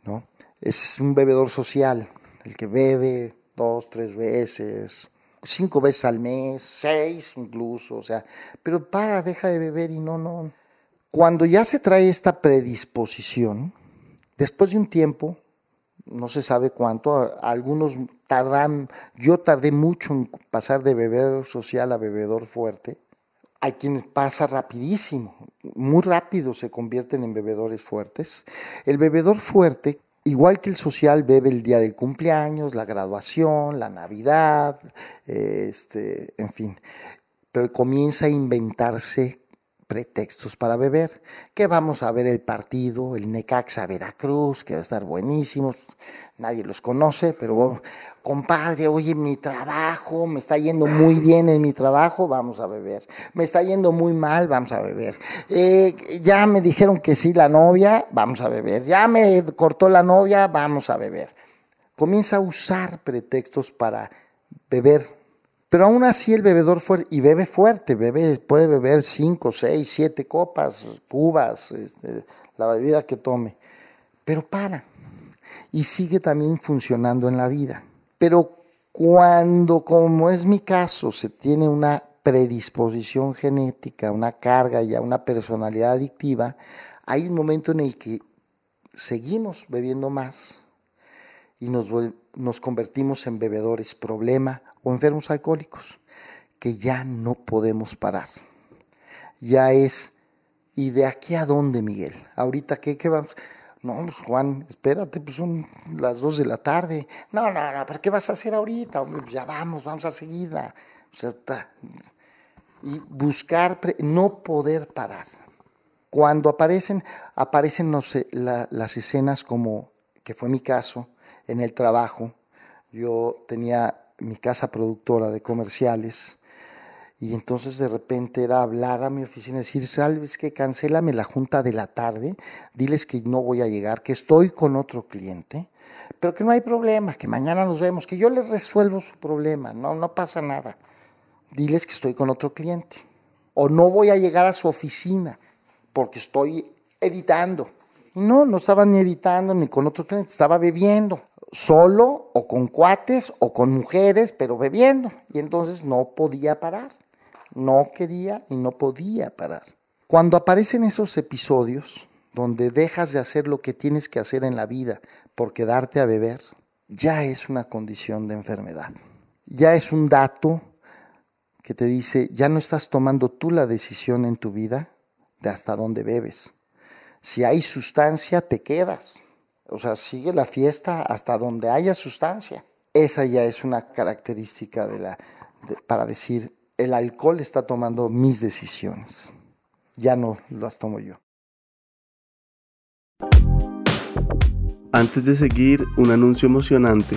¿no? Es un bebedor social, el que bebe 2, 3 veces, 5 veces al mes, 6 incluso, o sea, pero deja de beber y no. Cuando ya se trae esta predisposición, después de un tiempo, no se sabe cuánto, algunos tardan, yo tardé mucho en pasar de bebedor social a bebedor fuerte. Hay quienes pasa rapidísimo, muy rápido se convierten en bebedores fuertes. El bebedor fuerte, igual que el social, bebe el día del cumpleaños, la graduación, la Navidad, en fin, pero comienza a inventarse pretextos para beber, que vamos a ver el partido, el Necaxa Veracruz, que va a estar buenísimo, nadie los conoce, pero bueno, compadre, oye, mi trabajo, me está yendo muy bien en mi trabajo, vamos a beber, me está yendo muy mal, vamos a beber, ya me dijeron que sí la novia, vamos a beber, ya me cortó la novia, vamos a beber. Comienza a usar pretextos para beber. Pero aún así el bebedor fuerte, y bebe fuerte, puede beber 5, 6, 7 copas, cubas, la bebida que tome, pero para, y sigue también funcionando en la vida. Pero cuando, como es mi caso, se tiene una predisposición genética, una carga ya, una personalidad adictiva, hay un momento en el que seguimos bebiendo más y nos convertimos en bebedores problema o enfermos alcohólicos, que ya no podemos parar. Ya es, ¿y de aquí a dónde, Miguel? Ahorita, ¿qué vamos? No, pues Juan, espérate, pues son las 2 de la tarde. No, ¿pero qué vas a hacer ahorita? Hombre, ya vamos a seguirla. O sea, y buscar, no poder parar. Cuando aparecen no sé, las escenas como, que fue mi caso, en el trabajo. Yo tenía mi casa productora de comerciales y entonces de repente era hablar a mi oficina y decir, ¿sabes qué? Cancélame la junta de la tarde, diles que no voy a llegar, que estoy con otro cliente, pero que no hay problema, que mañana nos vemos, que yo les resuelvo su problema, no pasa nada. Diles que estoy con otro cliente o no voy a llegar a su oficina porque estoy editando. No estaba ni editando ni con otro cliente, estaba bebiendo. Solo o con cuates o con mujeres, pero bebiendo. Y entonces no podía parar. No quería y no podía parar. Cuando aparecen esos episodios donde dejas de hacer lo que tienes que hacer en la vida por quedarte a beber, ya es una condición de enfermedad. Ya es un dato que te dice, ya no estás tomando tú la decisión en tu vida de hasta dónde bebes. Si hay sustancia, te quedas. O sea, sigue la fiesta hasta donde haya sustancia. Esa ya es una característica para decir, el alcohol está tomando mis decisiones. Ya no las tomo yo. Antes de seguir, un anuncio emocionante.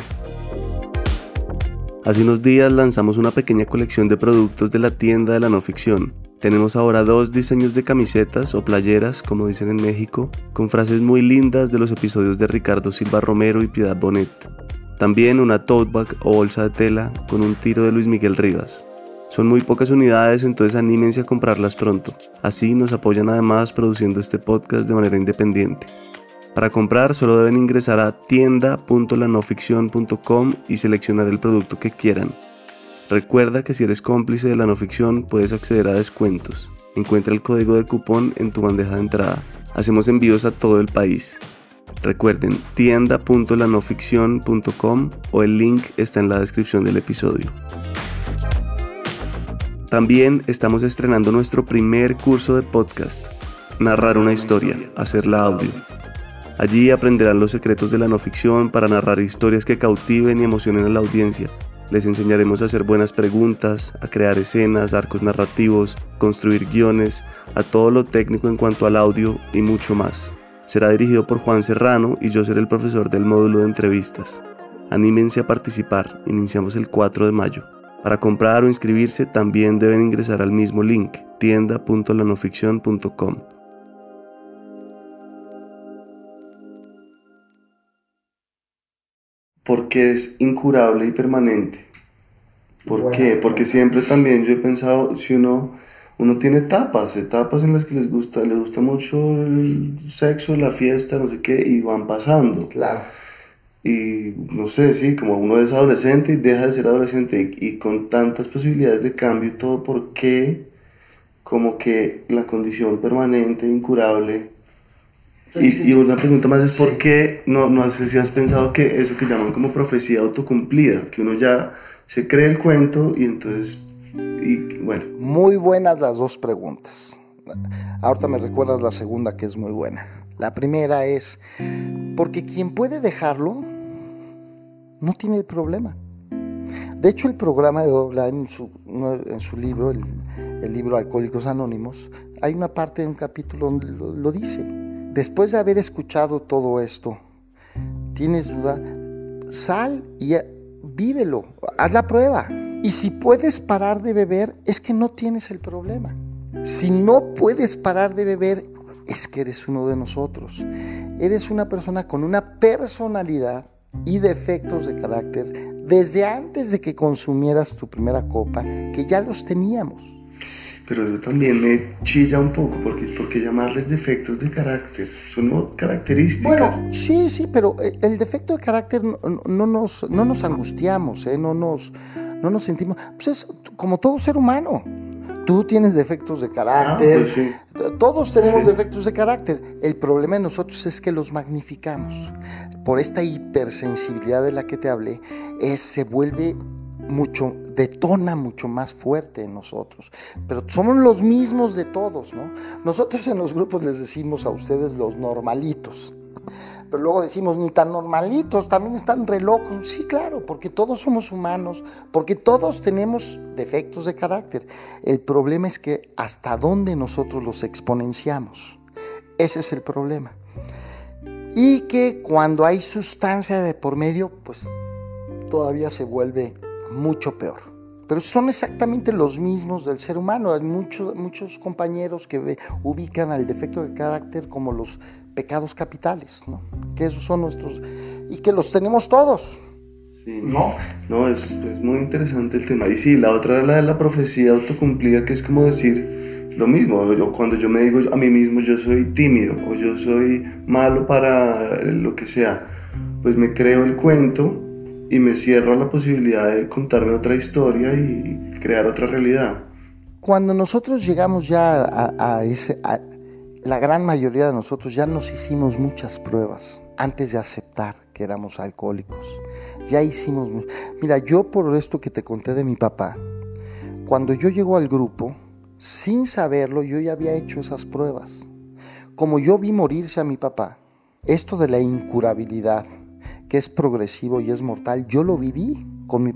Hace unos días lanzamos una pequeña colección de productos de la tienda de la no ficción. Tenemos ahora 2 diseños de camisetas o playeras, como dicen en México, con frases muy lindas de los episodios de Ricardo Silva Romero y Piedad Bonet. También una tote bag o bolsa de tela con un tiro de Luis Miguel Rivas. Son muy pocas unidades, entonces anímense a comprarlas pronto. Así nos apoyan además produciendo este podcast de manera independiente. Para comprar solo deben ingresar a tienda.lanoficcion.com y seleccionar el producto que quieran. Recuerda que si eres cómplice de la no ficción puedes acceder a descuentos. Encuentra el código de cupón en tu bandeja de entrada. Hacemos envíos a todo el país. Recuerden, tienda.lanoficcion.com o el link está en la descripción del episodio. También estamos estrenando nuestro primer curso de podcast, Narrar una historia, hacerla audio. Allí aprenderán los secretos de la no ficción para narrar historias que cautiven y emocionen a la audiencia. Les enseñaremos a hacer buenas preguntas, a crear escenas, arcos narrativos, construir guiones, a todo lo técnico en cuanto al audio y mucho más. Será dirigido por Juan Serrano y yo seré el profesor del módulo de entrevistas. Anímense a participar, iniciamos el 4 de mayo. Para comprar o inscribirse también deben ingresar al mismo link, tienda.lanoficcion.com. Porque es incurable y permanente. ¿Por qué? Porque siempre también yo he pensado, si uno tiene etapas en las que les gusta mucho el sexo, la fiesta, no sé qué, y van pasando. Claro. Y no sé, sí, como uno es adolescente y deja de ser adolescente y con tantas posibilidades de cambio y todo, ¿por qué como que la condición permanente, incurable? Y una pregunta más es ¿por qué no sé si has pensado que eso que llaman como profecía autocumplida, que uno ya se cree el cuento y entonces, y bueno. Muy buenas las dos preguntas. Ahorita me recuerdas la segunda, que es muy buena. La primera es, porque quien puede dejarlo no tiene el problema. De hecho, el programa de AA en su libro, el libro Alcohólicos Anónimos, hay una parte en un capítulo donde lo dice. Después de haber escuchado todo esto, ¿tienes duda? Sal y vívelo, haz la prueba. Y si puedes parar de beber, es que no tienes el problema. Si no puedes parar de beber, es que eres uno de nosotros. Eres una persona con una personalidad y defectos de carácter desde antes de que consumieras tu primera copa, que ya los teníamos. Pero eso también me chilla un poco, porque es porque llamarles defectos de carácter, son no características. Bueno, sí, pero el defecto de carácter no nos angustiamos, no nos sentimos, pues es como todo ser humano. Tú tienes defectos de carácter, pues sí. Todos tenemos defectos de carácter. El problema de nosotros es que los magnificamos. Por esta hipersensibilidad de la que te hablé, se vuelve detona mucho más fuerte en nosotros. Pero somos los mismos de todos, ¿no? Nosotros en los grupos les decimos a ustedes los normalitos. Pero luego decimos, ni tan normalitos, también están re locos. Sí, claro, porque todos somos humanos, porque todos tenemos defectos de carácter. El problema es que hasta dónde nosotros los exponenciamos. Ese es el problema. Y que cuando hay sustancia de por medio, pues todavía se vuelve mucho peor. Pero son exactamente los mismos del ser humano. Hay muchos compañeros que ubican al defecto de carácter como los pecados capitales, ¿no? Que esos son nuestros, y que los tenemos todos. Sí, no, es muy interesante el tema. Y sí, la otra era la de la profecía autocumplida, que es como decir lo mismo. Cuando yo me digo a mí mismo, yo soy tímido o yo soy malo para lo que sea, pues me creo el cuento y me cierro a la posibilidad de contarme otra historia y crear otra realidad. Cuando nosotros llegamos ya la gran mayoría de nosotros ya nos hicimos muchas pruebas antes de aceptar que éramos alcohólicos. Ya hicimos... Mira, yo por esto que te conté de mi papá, cuando yo llego al grupo, sin saberlo, yo ya había hecho esas pruebas. Como yo vi morirse a mi papá, esto de la incurabilidad, que es progresivo y es mortal, yo lo viví con mi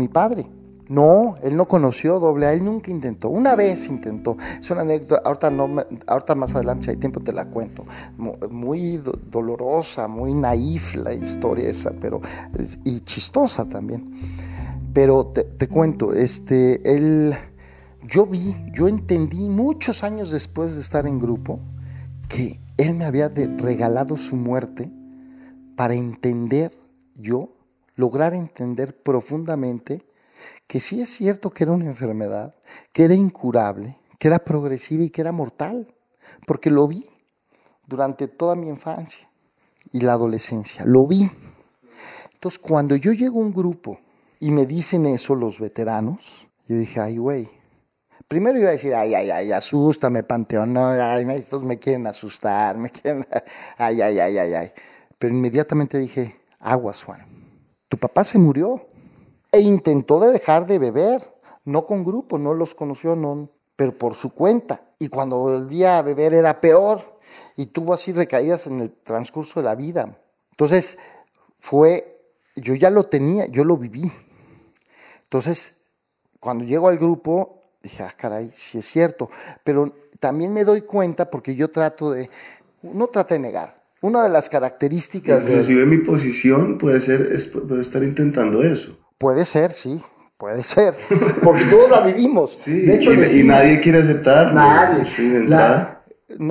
padre. No, él no conoció AA, él nunca intentó. Una vez intentó. Es una anécdota, ahorita más adelante, si hay tiempo, te la cuento. Muy dolorosa, muy naif la historia esa, y chistosa también. Pero te cuento, yo entendí muchos años después de estar en grupo que él me había regalado su muerte para lograr entender profundamente que sí es cierto que era una enfermedad, que era incurable, que era progresiva y que era mortal, porque lo vi durante toda mi infancia y la adolescencia, lo vi. Entonces, cuando yo llego a un grupo y me dicen eso los veteranos, yo dije, ay, güey. Primero iba a decir, ay, asústame, Panteón, no, ay, estos me quieren asustar, ay. Pero inmediatamente dije, aguas, Juan, tu papá se murió. E intentó dejar de beber, no con grupo, no los conoció, pero por su cuenta. Y cuando volvía a beber era peor y tuvo así recaídas en el transcurso de la vida. Entonces, yo ya lo tenía, yo lo viví. Entonces, cuando llego al grupo, dije, caray, sí es cierto. Pero también me doy cuenta porque yo no trato de negar. Una de las características... Inclusive mi posición puede estar intentando eso. Puede ser, sí, puede ser, porque todos la vivimos. Sí, de hecho, y nadie quiere aceptarlo. Nadie. Sí, de entrada.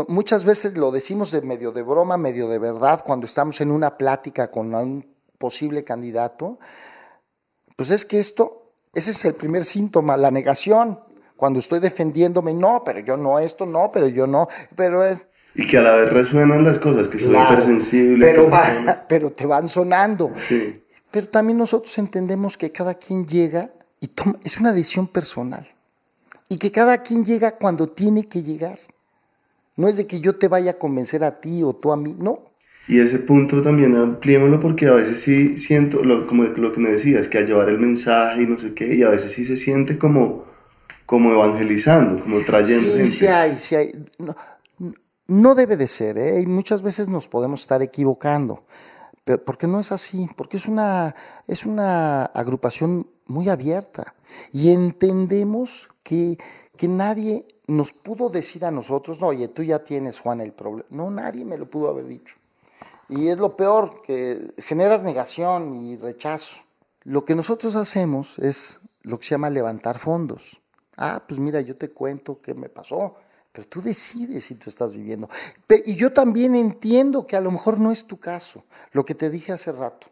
Muchas veces lo decimos medio de broma, medio de verdad, cuando estamos en una plática con un posible candidato. Pues es que ese es el primer síntoma, la negación. Cuando estoy defendiéndome, no, pero yo no, esto no, pero yo no, pero... Y que a la vez resuenan las cosas, que soy Claro, hipersensible. pero te van sonando. Sí. Pero también nosotros entendemos que cada quien llega y es una decisión personal. Y que cada quien llega cuando tiene que llegar. No es de que yo te vaya a convencer a ti o tú a mí, no. Y ese punto también ampliémoslo porque a veces sí siento, como lo que me decías, que al llevar el mensaje y no sé qué, y a veces sí se siente como evangelizando, como trayendo gente. Sí hay. No, no debe de ser, ¿eh? Y muchas veces nos podemos estar equivocando, pero porque no es así, porque es una agrupación muy abierta y entendemos que nadie nos pudo decir a nosotros, no, oye, tú ya tienes, Juan, el problema. No, nadie me lo pudo haber dicho. Y es lo peor, que generas negación y rechazo. Lo que nosotros hacemos es lo que se llama levantar fondos. Ah, pues mira, yo te cuento qué me pasó, pero tú decides si tú estás viviendo. Y yo también entiendo que a lo mejor no es tu caso, lo que te dije hace rato.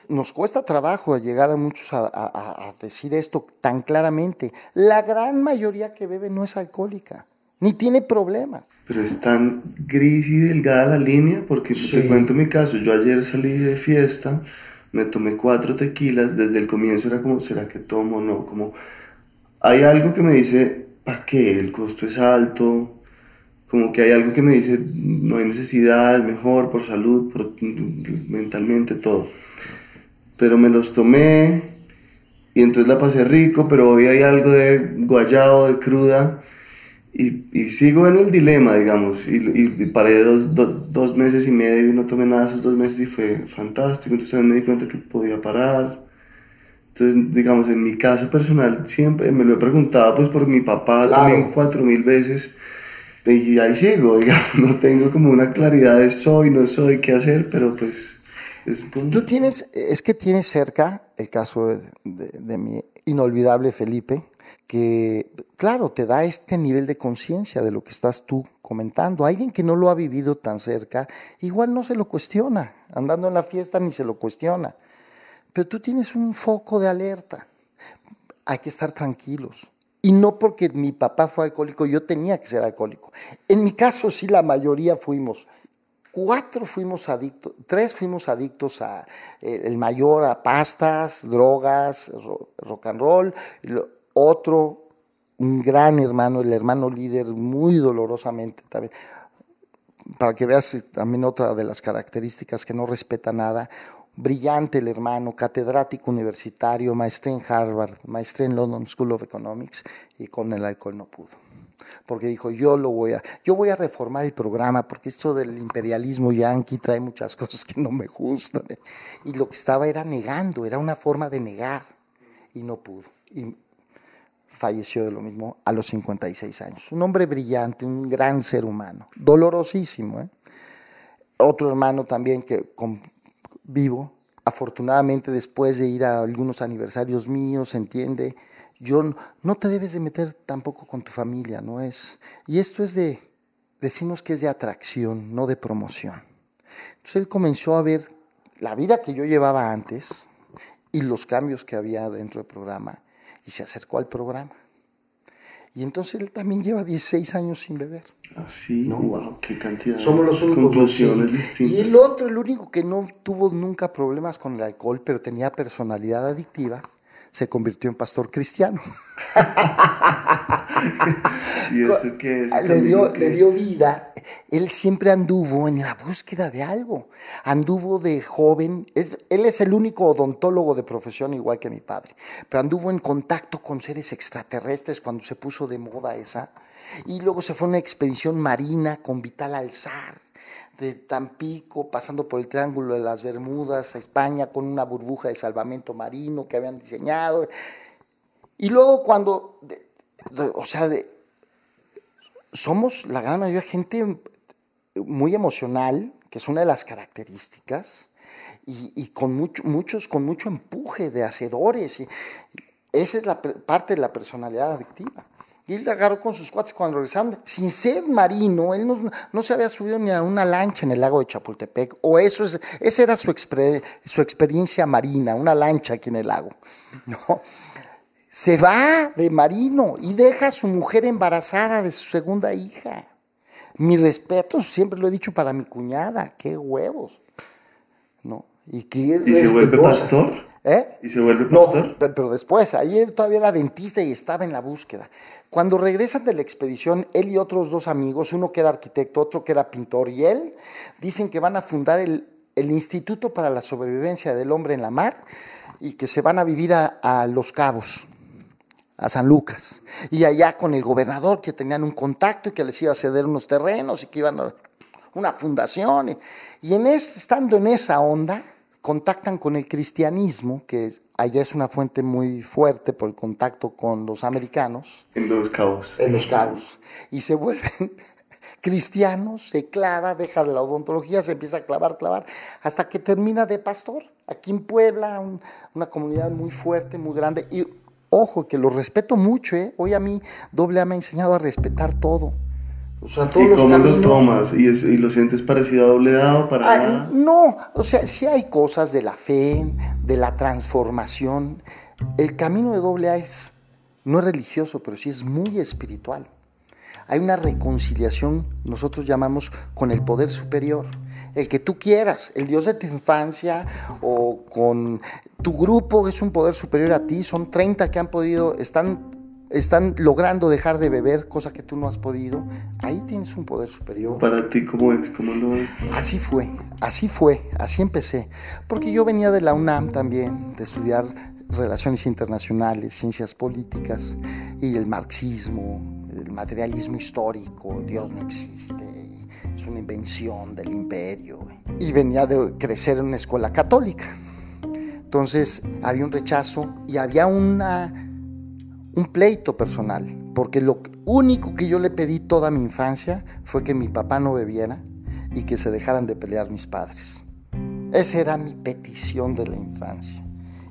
Nos cuesta trabajo llegar a muchos a decir esto tan claramente. La gran mayoría que bebe no es alcohólica, ni tiene problemas. Pero es tan gris y delgada la línea, porque te cuento mi caso. Yo ayer salí de fiesta, me tomé 4 tequilas, desde el comienzo era como, ¿será que tomo o no? Como, hay algo que me dice, ¿para qué? El costo es alto, como que hay algo que me dice, no hay necesidad, es mejor por salud, mentalmente, todo. Pero me los tomé y entonces la pasé rico, pero hoy hay algo de guayabo, de cruda, y sigo en el dilema, digamos, y paré 2 meses y medio y no tomé nada esos 2 meses y fue fantástico, entonces también me di cuenta que podía parar. Entonces, digamos, en mi caso personal siempre me lo he preguntado pues por mi papá, claro, también 4000 veces, y ahí sigo, digamos, no tengo como una claridad de soy, no soy, qué hacer, pero pues... Tú tienes cerca el caso de mi inolvidable Felipe, que claro, te da este nivel de conciencia de lo que estás tú comentando. Alguien que no lo ha vivido tan cerca, igual no se lo cuestiona, andando en la fiesta ni se lo cuestiona, pero tú tienes un foco de alerta. Hay que estar tranquilos. Y no porque mi papá fue alcohólico, yo tenía que ser alcohólico. En mi caso sí, la mayoría fuimos. 4 fuimos adictos, 3 fuimos adictos el mayor a pastas, drogas, rock and roll, otro, un gran hermano, el hermano líder, muy dolorosamente también, para que veas también otra de las características, que no respeta nada, brillante el hermano, catedrático universitario, maestría en Harvard, maestría en London School of Economics, y con el alcohol no pudo. Porque dijo, yo voy a reformar el programa, porque esto del imperialismo yanqui trae muchas cosas que no me gustan. Y lo que estaba era negando, era una forma de negar, y no pudo. Y falleció de lo mismo a los 56 años. Un hombre brillante, un gran ser humano, dolorosísimo, ¿eh? Otro hermano también vivo, afortunadamente después de ir a algunos aniversarios míos, entiende. No te debes de meter tampoco con tu familia, no es. Y esto decimos que es de atracción, no de promoción. Entonces él comenzó a ver la vida que yo llevaba antes y los cambios que había dentro del programa, y se acercó al programa. Y entonces él también lleva 16 años sin beber. Ah, sí, ¿no? Wow, qué cantidad. Somos los únicos conclusiones distintas. Y el único que no tuvo nunca problemas con el alcohol, pero tenía personalidad adictiva, se convirtió en pastor cristiano. ¿Y eso qué es? Le dio vida. Él siempre anduvo en la búsqueda de algo. Anduvo de joven. Él es el único odontólogo de profesión, igual que mi padre. Pero anduvo en contacto con seres extraterrestres cuando se puso de moda esa. Y luego se fue a una expedición marina con Vital Alzar, de Tampico, pasando por el Triángulo de las Bermudas a España, con una burbuja de salvamento marino que habían diseñado. Y luego cuando, somos la gran mayoría gente muy emocional, que es una de las características, y con muchos con mucho empuje de hacedores. Y esa es parte de la personalidad adictiva. Y él agarró con sus cuates cuando regresaron, sin ser marino. Él no se había subido ni a una lancha en el lago de Chapultepec, o esa era su experiencia marina, una lancha aquí en el lago. No, se va de marino y deja a su mujer embarazada de su segunda hija. Mi respeto, siempre lo he dicho para mi cuñada, qué huevos, ¿no? ¿Y se vuelve pastor? ¿Eh? ¿Y se vuelve pastor? No, pero después, ayer todavía era dentista y estaba en la búsqueda. Cuando regresan de la expedición, él y otros 2 amigos, uno que era arquitecto, otro que era pintor, y él, dicen que van a fundar el Instituto para la Sobrevivencia del Hombre en la Mar y que se van a vivir a Los Cabos, a San Lucas. Y allá con el gobernador, que tenían un contacto y que les iba a ceder unos terrenos y que iban a una fundación. Y estando en esa onda, contactan con el cristianismo, que allá es una fuente muy fuerte por el contacto con los americanos. En Los Cabos. En Los Cabos. Y se vuelven cristianos, se clava, deja la odontología, se empieza a clavar, hasta que termina de pastor. Aquí en Puebla, una comunidad muy fuerte, muy grande. Y ojo, que lo respeto mucho, ¿eh? Hoy a mí AA me ha enseñado a respetar todo. O sea, todos ¿Y cómo los lo tomas? ¿Y lo sientes parecido a AA o para nada? No, o sea, sí hay cosas de la fe, de la transformación. El camino de AA no es religioso, pero sí es muy espiritual. Hay una reconciliación, nosotros llamamos, con el poder superior. El que tú quieras, el Dios de tu infancia o con tu grupo es un poder superior a ti. Son 30 que están logrando dejar de beber, cosa que tú no has podido. Ahí tienes un poder superior. ¿Para ti cómo es? ¿Cómo lo ves? Así fue, así empecé. Porque yo venía de la UNAM también, de estudiar relaciones internacionales, ciencias políticas y el marxismo, el materialismo histórico, Dios no existe, es una invención del imperio. Y venía de crecer en una escuela católica. Entonces había un rechazo y había un pleito personal, porque lo único que yo le pedí toda mi infancia fue que mi papá no bebiera y que se dejaran de pelear mis padres. Esa era mi petición de la infancia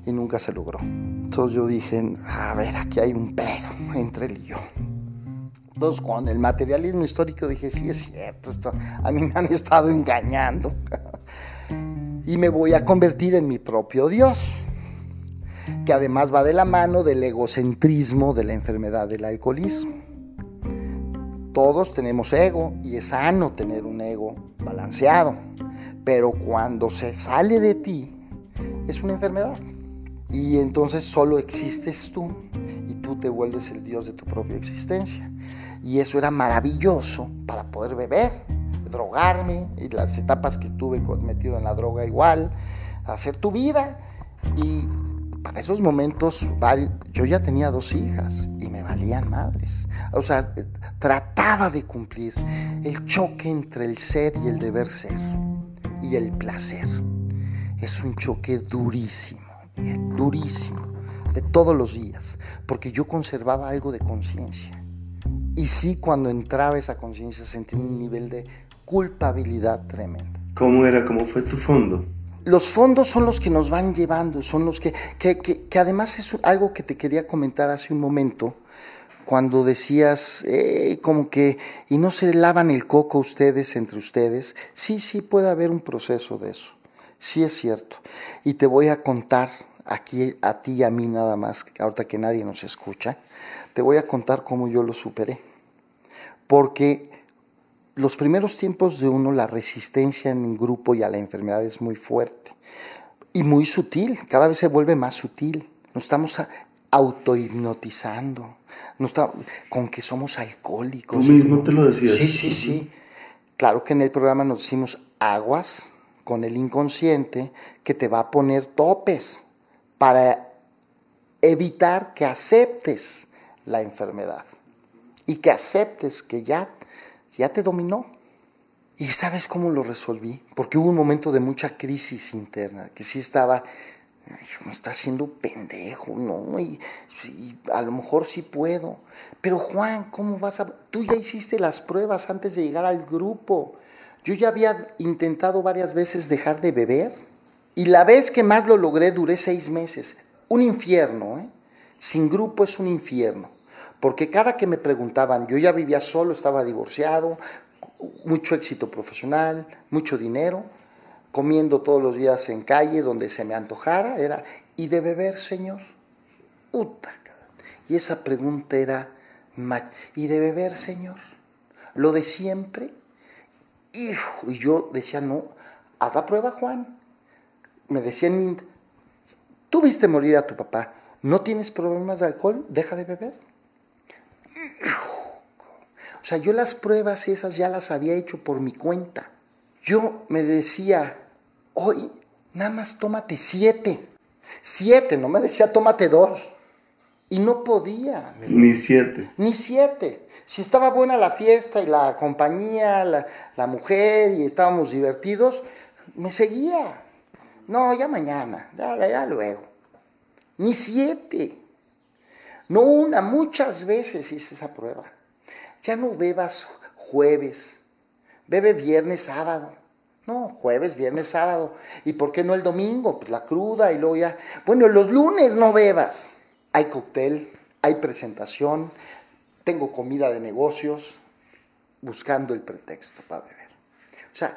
y nunca se logró. Entonces yo dije, a ver, aquí hay un pedo entre él y yo. Entonces con el materialismo histórico dije, sí es cierto, a mí me han estado engañando y me voy a convertir en mi propio Dios, que además va de la mano del egocentrismo de la enfermedad del alcoholismo. Todos tenemos ego y es sano tener un ego balanceado, pero cuando se sale de ti es una enfermedad y entonces solo existes tú y tú te vuelves el Dios de tu propia existencia. Y eso era maravilloso para poder beber, drogarme, y las etapas que tuve metido en la droga igual, hacer tu vida. Y para esos momentos yo ya tenía 2 hijas y me valían madres. O sea, trataba de cumplir el choque entre el ser y el deber ser y el placer. Es un choque durísimo, de todos los días, porque yo conservaba algo de conciencia. Y sí, cuando entraba esa conciencia sentí un nivel de culpabilidad tremenda. ¿Cómo era? ¿Cómo fue tu fondo? Los fondos son los que nos van llevando, son los que además es algo que te quería comentar hace un momento, cuando decías como que, y no se lavan el coco ustedes entre ustedes. Sí puede haber un proceso de eso, sí es cierto. Y te voy a contar aquí a ti y a mí nada más, ahorita que nadie nos escucha, te voy a contar cómo yo lo superé. Porque los primeros tiempos de uno, la resistencia en un grupo y a la enfermedad es muy fuerte y muy sutil, cada vez se vuelve más sutil. Nos estamos autohipnotizando, con que somos alcohólicos. ¿Tú mismo te lo decías? Sí. Claro que en el programa nos decimos aguas con el inconsciente que te va a poner topes para evitar que aceptes la enfermedad y que aceptes que ya te dominó. ¿Y sabes cómo lo resolví? Porque hubo un momento de mucha crisis interna, que sí estaba, me está haciendo pendejo, ¿no? Y a lo mejor sí puedo. Pero Juan, ¿cómo vas a...? Tú ya hiciste las pruebas antes de llegar al grupo. Yo ya había intentado varias veces dejar de beber y la vez que más lo logré duré 6 meses. Un infierno, ¿eh? Sin grupo es un infierno. Porque cada que me preguntaban, yo ya vivía solo, estaba divorciado, mucho éxito profesional, mucho dinero, comiendo todos los días en calle donde se me antojara, era, ¿y de beber, señor? Y esa pregunta era, ¿y de beber, señor? lo de siempre. Hijo, y yo decía, no, haz la prueba, Juan. Me decían, tú viste morir a tu papá, ¿no tienes problemas de alcohol? Deja de beber. Hijo. O sea, yo las pruebas esas ya las había hecho por mi cuenta. Yo me decía, hoy nada más tómate 7. 7, no me decía tómate 2. Y no podía. Ni 7. Ni 7. Si estaba buena la fiesta y la compañía, la mujer y estábamos divertidos, me seguía. No, ya mañana, ya luego. Ni 7. No una, muchas veces hice esa prueba. Ya no bebas jueves, bebe viernes, sábado. No, jueves, viernes, sábado. ¿Y por qué no el domingo? Pues la cruda y luego ya. Bueno, los lunes no bebas. Hay cóctel, hay presentación, tengo comida de negocios, buscando el pretexto para beber. O sea,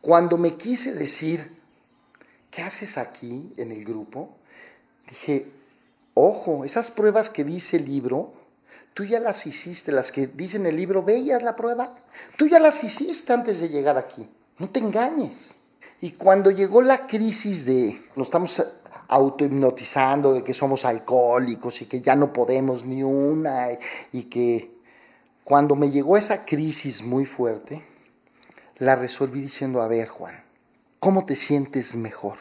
cuando me quise decir, ¿qué haces aquí en el grupo? Dije, ojo, esas pruebas que dice el libro, tú ya las hiciste, las que dicen el libro, ve y haz la prueba. Tú ya las hiciste antes de llegar aquí, no te engañes. Y cuando llegó la crisis de, nos estamos autohipnotizando de que somos alcohólicos y que ya no podemos ni una, y que cuando me llegó esa crisis muy fuerte, la resolví diciendo, a ver, Juan, ¿cómo te sientes mejor?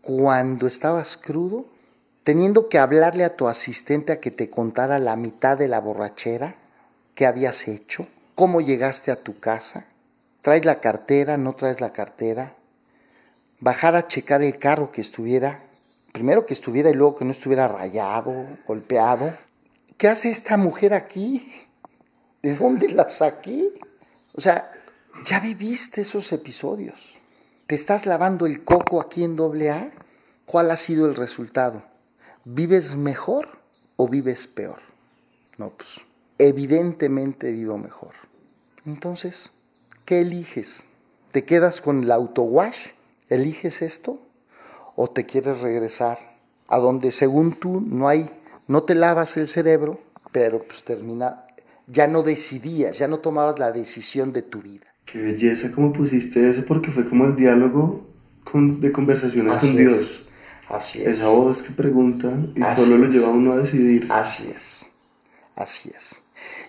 Cuando estabas crudo, teniendo que hablarle a tu asistente a que te contara la mitad de la borrachera que habías hecho, cómo llegaste a tu casa, traes la cartera, no traes la cartera, bajar a checar el carro que estuviera, primero que estuviera y luego que no estuviera rayado, golpeado. ¿Qué hace esta mujer aquí? ¿De dónde la saqué? O sea, ya viviste esos episodios. ¿Te estás lavando el coco aquí en AA? ¿Cuál ha sido el resultado? ¿Vives mejor o vives peor? No, pues evidentemente vivo mejor. Entonces, ¿qué eliges? ¿Te quedas con el autowash? ¿Eliges esto? ¿O te quieres regresar a donde según tú no te lavas el cerebro, pero pues termina, ya no decidías, ya no tomabas la decisión de tu vida? Qué belleza cómo pusiste eso, porque fue como el diálogo de conversaciones con Dios. Así es. Esa voz que pregunta y Así solo lo es. lleva a uno a decidir. Así es, así es.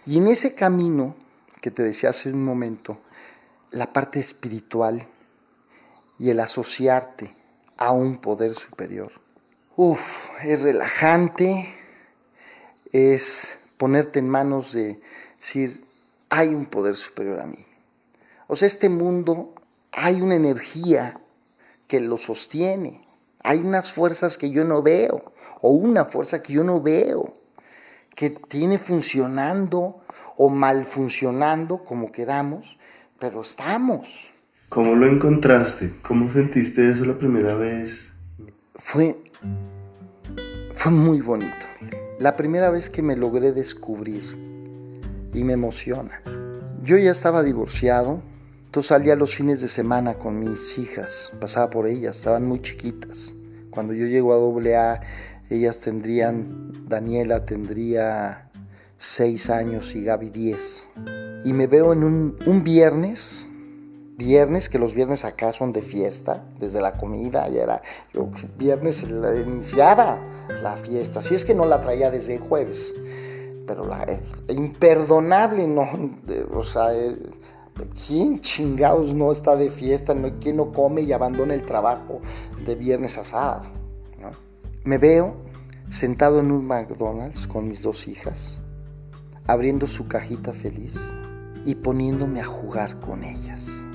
Y en ese camino que te decía hace un momento, la parte espiritual y el asociarte a un poder superior, es relajante, es ponerte en manos de decir, hay un poder superior a mí. O sea, este mundo, hay una energía que lo sostiene. Hay unas fuerzas que yo no veo, o una fuerza que yo no veo, que tiene funcionando o mal funcionando, como queramos, pero estamos. ¿Cómo lo encontraste? ¿Cómo sentiste eso la primera vez? Fue muy bonito. La primera vez que me logré descubrir, y me emociona. Yo ya estaba divorciado, entonces salía los fines de semana con mis hijas, pasaba por ellas, estaban muy chiquitas. Cuando yo llego a AA, ellas Daniela tendría 6 años y Gaby 10. Y me veo en un viernes, que los viernes acá son de fiesta, desde la comida, viernes iniciaba la fiesta, si es que no la traía desde el jueves, pero imperdonable, ¿no? O sea, ¿quién chingados no está de fiesta? ¿Quién no come y abandona el trabajo de viernes a sábado? ¿No? Me veo sentado en un McDonald's con mis 2 hijas, abriendo su cajita feliz y poniéndome a jugar con ellas.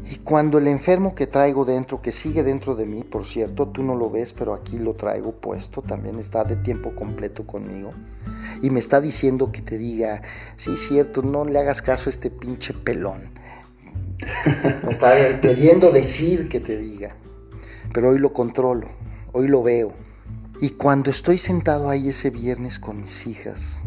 Y cuando el enfermo que traigo dentro, que sigue dentro de mí, por cierto, tú no lo ves, pero aquí lo traigo puesto, también está de tiempo completo conmigo, y me está diciendo que te diga, sí, cierto, no le hagas caso a este pinche pelón. Me está queriendo decir que te diga, pero hoy lo controlo, hoy lo veo. Y cuando estoy sentado ahí ese viernes con mis hijas,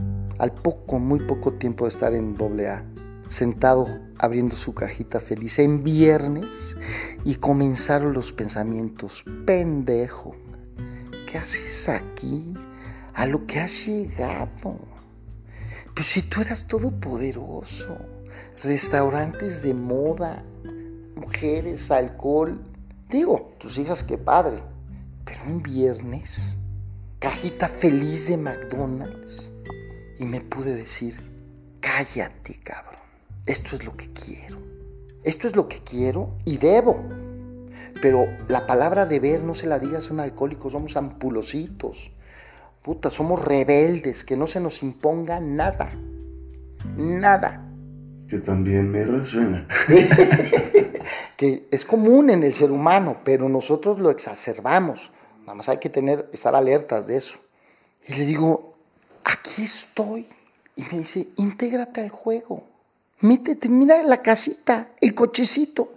muy poco tiempo de estar en AA, sentado abriendo su cajita feliz en viernes, y comenzaron los pensamientos, pendejo, ¿qué haces aquí? A lo que has llegado. Pues si tú eras todopoderoso, restaurantes de moda, mujeres, alcohol. Digo, tus hijas, qué padre. Pero un viernes, cajita feliz de McDonald's. Y me pude decir, cállate, cabrón. Esto es lo que quiero. Esto es lo que quiero y debo. Pero la palabra deber no se la digas a un alcohólico, somos ampulositos. Puta, somos rebeldes, que no se nos imponga nada. Nada. Que también me resuena. Que es común en el ser humano, pero nosotros lo exacerbamos. Nada más hay que estar alertas de eso. Y le digo, aquí estoy. Y me dice, intégrate al juego. Métete, mira la casita, el cochecito.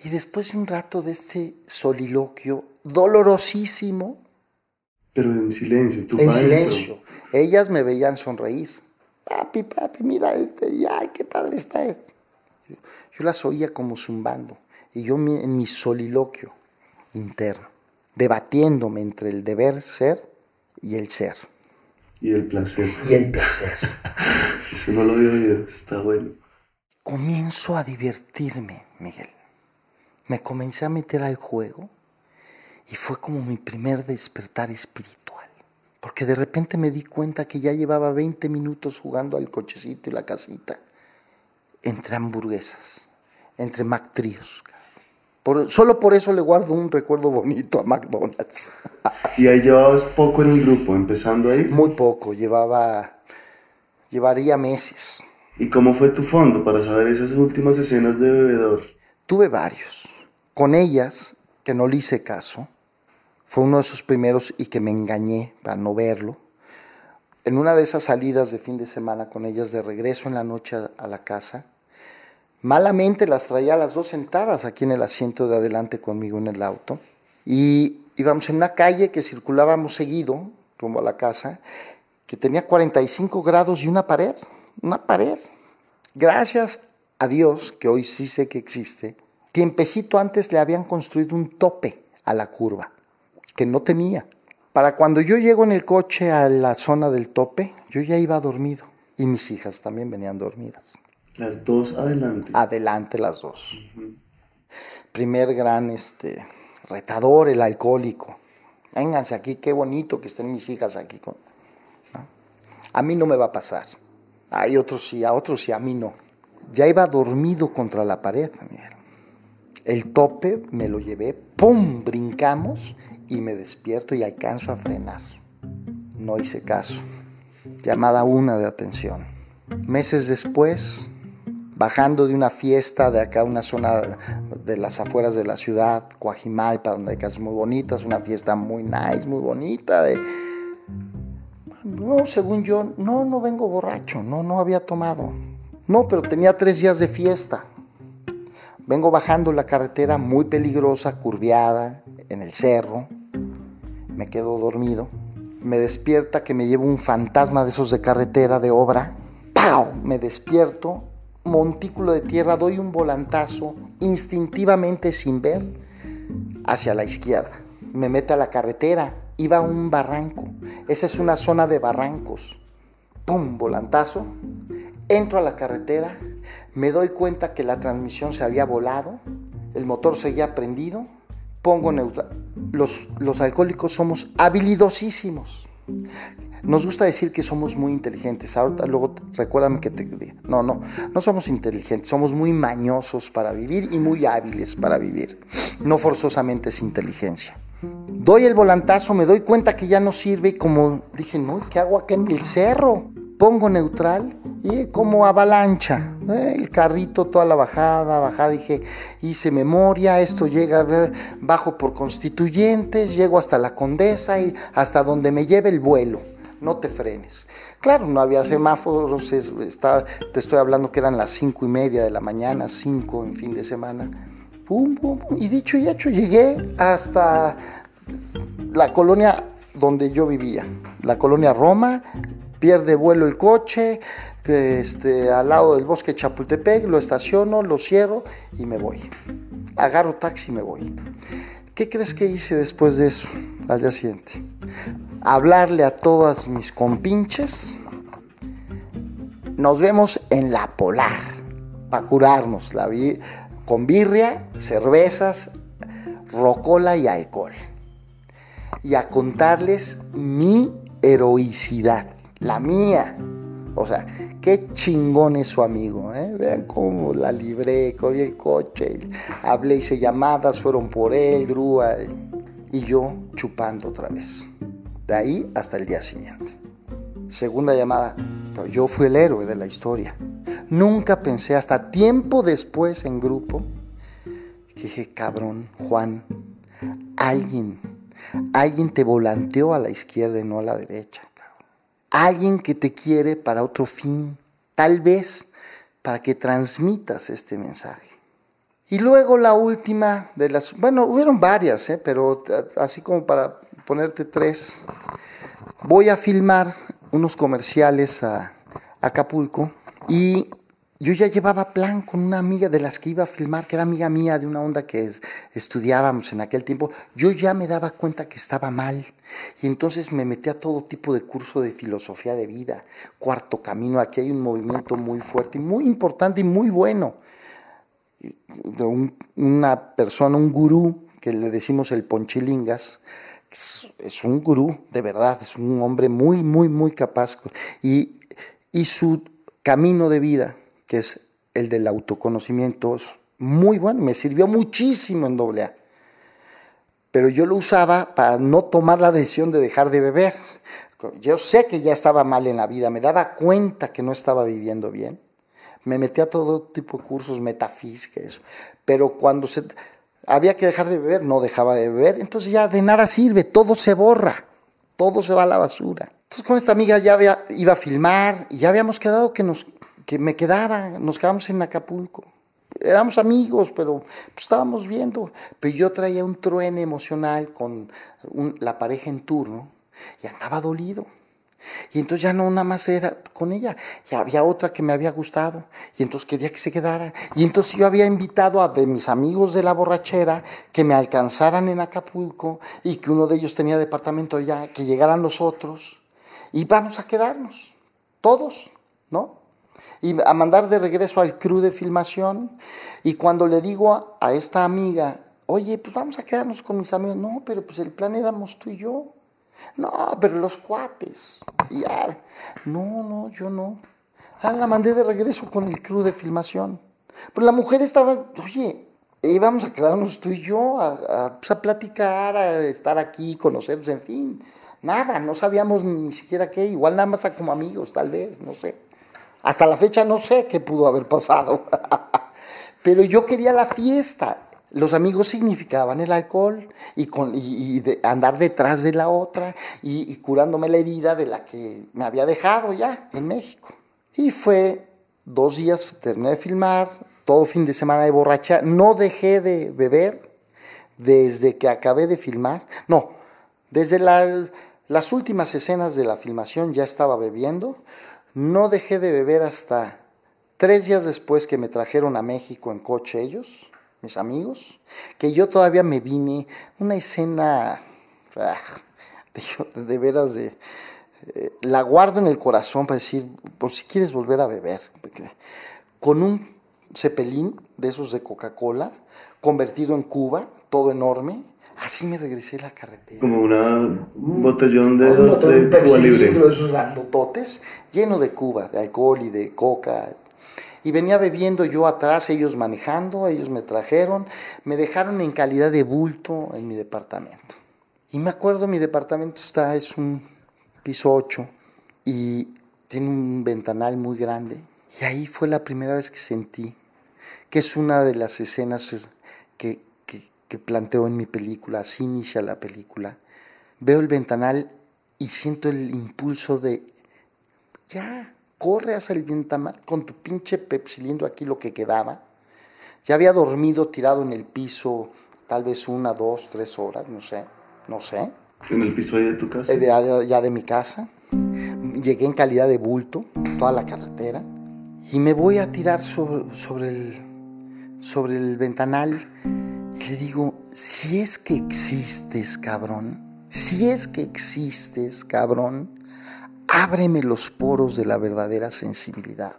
Y después de un rato de este soliloquio dolorosísimo. Pero en silencio, tú En para silencio. adentro. Ellas me veían sonreír. Papi, mira ay, qué padre está este. Yo las oía como zumbando. Y yo en mi soliloquio interno, debatiéndome entre el deber ser y el ser. Y el placer. Y el placer. Eso no lo había oído, está bueno. Comienzo a divertirme, Miguel. Me comencé a meter al juego y fue como mi primer despertar espiritual. Porque de repente me di cuenta que ya llevaba 20 minutos jugando al cochecito y la casita. Entre hamburguesas, entre McTríos. Solo por eso le guardo un recuerdo bonito a McDonald's. Y ahí llevabas poco en el grupo, empezando ahí. Muy poco, llevaría meses. ¿Y cómo fue tu fondo para saber esas últimas escenas de bebedor? Tuve varios. Con ellas, que no le hice caso, fue uno de esos primeros y que me engañé para no verlo. En una de esas salidas de fin de semana con ellas de regreso en la noche a la casa, malamente las traía a las dos sentadas aquí en el asiento de adelante conmigo en el auto. Y íbamos en una calle que circulábamos seguido, rumbo a la casa, que tenía 45 grados y una pared. Gracias a Dios, que hoy sí sé que existe, tiempecito antes le habían construido un tope a la curva, que no tenía. Para cuando yo llego en el coche a la zona del tope, yo ya iba dormido. Y mis hijas también venían dormidas. Las dos adelante. Adelante las dos. Primer gran retador, el alcohólico. Vénganse aquí, qué bonito que estén mis hijas aquí. ¿No? A mí no me va a pasar. Hay otros sí, a mí no. Ya iba dormido contra la pared, Miguel. El tope me lo llevé, ¡pum!, brincamos y me despierto y alcanzo a frenar. No hice caso. Llamada 1 de atención. Meses después, bajando de una fiesta de acá, una zona de las afueras de la ciudad, Coajimalpa, donde hay casas muy bonitas, una fiesta muy nice, muy bonita. No, según yo, no vengo borracho, no había tomado. No, pero tenía 3 días de fiesta. Vengo bajando la carretera muy peligrosa, curviada, en el cerro. Me quedo dormido. Me despierta que me llevo un fantasma de esos de carretera, de obra. ¡Pau! Me despierto, montículo de tierra, doy un volantazo, instintivamente sin ver, hacia la izquierda. Me mete a la carretera, iba a un barranco. Esa es una zona de barrancos. ¡Pum! Volantazo. Entro a la carretera, me doy cuenta que la transmisión se había volado, el motor seguía prendido, pongo neutral. Los alcohólicos somos habilidosísimos. Nos gusta decir que somos muy inteligentes. Ahorita luego recuérdame que te diga. No somos inteligentes, somos muy mañosos para vivir y muy hábiles para vivir. No forzosamente es inteligencia. Doy el volantazo, me doy cuenta que ya no sirve y como dije, no, ¿qué hago acá en el cerro? Pongo neutral y como avalancha, el carrito, toda la bajada, dije, hice memoria, esto llega, bajo por Constituyentes, llego hasta la Condesa y hasta donde me lleve el vuelo, no te frenes. Claro, no había semáforos, te estoy hablando que eran las 5:30 de la mañana, 5 en fin de semana. Pum, pum, pum, y dicho y hecho, llegué hasta la colonia donde yo vivía, la colonia Roma. Pierde vuelo el coche, al lado del bosque Chapultepec, lo estaciono, lo cierro y me voy. Agarro taxi y me voy. ¿Qué crees que hice después de eso, al día siguiente? Hablarle a todas mis compinches, nos vemos en la Polar, para curarnos, con birria, cervezas, rocola y alcohol. Y a contarles mi heroicidad, la mía. O sea, qué chingón es su amigo, ¿eh? Vean cómo la libré, cogí el coche, hablé, hice llamadas, fueron por él, grúa, y yo chupando otra vez. De ahí hasta el día siguiente. Segunda llamada, yo fui el héroe de la historia. Nunca pensé, hasta tiempo después en grupo, que dije, cabrón, Juan, alguien te volanteó a la izquierda y no a la derecha. Alguien que te quiere para otro fin, tal vez para que transmitas este mensaje. Y luego la última de las, bueno, hubieron varias, pero así como para ponerte 3, voy a filmar unos comerciales a Acapulco y yo ya llevaba plan con una amiga de las que iba a filmar, que era amiga mía de una onda que estudiábamos en aquel tiempo. Yo ya me daba cuenta que estaba mal y entonces me metí a todo tipo de curso de filosofía de vida, Cuarto Camino. Aquí hay un movimiento muy fuerte y muy importante y muy bueno de una persona, un gurú, que le decimos el Ponchilingas. Es un gurú, de verdad, es un hombre muy, muy, muy capaz y su camino de vida, que es el del autoconocimiento, es muy bueno, me sirvió muchísimo en AA. Pero yo lo usaba para no tomar la decisión de dejar de beber. Yo sé que ya estaba mal en la vida, me daba cuenta que no estaba viviendo bien. Me metí a todo tipo de cursos, metafísica, eso. Pero cuando había que dejar de beber, no dejaba de beber. Entonces ya de nada sirve, todo se borra, todo se va a la basura. Entonces con esta amiga ya iba a filmar y ya habíamos quedado nos quedamos en Acapulco. Éramos amigos, pero pues, estábamos viendo. Pero yo traía un truene emocional con la pareja en turno y andaba dolido. Y entonces ya no nada más era con ella, ya había otra que me había gustado y entonces quería que se quedara. Y entonces yo había invitado a de mis amigos de la borrachera que me alcanzaran en Acapulco y que uno de ellos tenía departamento allá, que llegaran los otros y vamos a quedarnos, todos, ¿no? Y a mandar de regreso al crew de filmación. Y cuando le digo a esta amiga, oye, pues vamos a quedarnos con mis amigos. No, pero pues el plan éramos tú y yo. No, pero los cuates. Y ya, no, yo no. La mandé de regreso con el crew de filmación. Pero la mujer estaba, oye, íbamos a quedarnos tú y yo pues a platicar, a estar aquí, conocernos, en fin. Nada, no sabíamos ni siquiera qué, igual nada más como amigos, tal vez, no sé. Hasta la fecha no sé qué pudo haber pasado. Pero yo quería la fiesta. Los amigos significaban el alcohol y andar detrás de la otra y curándome la herida de la que me había dejado ya en México. Y fue 2 días, terminé de filmar, todo fin de semana de borracha. No dejé de beber desde que acabé de filmar. No, desde las últimas escenas de la filmación ya estaba bebiendo. No dejé de beber hasta 3 días después que me trajeron a México en coche ellos, mis amigos, que yo todavía me vine, una escena de veras la guardo en el corazón para decir, por si quieres volver a beber, con un cepelín de esos de Coca-Cola, convertido en cuba, todo enorme. Así me regresé a la carretera. Como un botellón de Cuba Libre. Esos grandototes, lleno de Cuba, de alcohol y de coca. Y venía bebiendo yo atrás, ellos manejando, ellos me trajeron, me dejaron en calidad de bulto en mi departamento. Y me acuerdo, mi departamento es un piso 8 y tiene un ventanal muy grande. Y ahí fue la primera vez que sentí, que es una de las escenas que planteo en mi película, así inicia la película. Veo el ventanal y siento el impulso de, ya, corre hacia el ventanal con tu pinche pepsilindro aquí lo que quedaba. Ya había dormido tirado en el piso tal vez 1, 2, 3 horas, no sé. ¿En el piso ahí de tu casa? Ya de mi casa. Llegué en calidad de bulto, toda la carretera, y me voy a tirar sobre el ventanal. Y le digo, si es que existes, cabrón, ábreme los poros de la verdadera sensibilidad.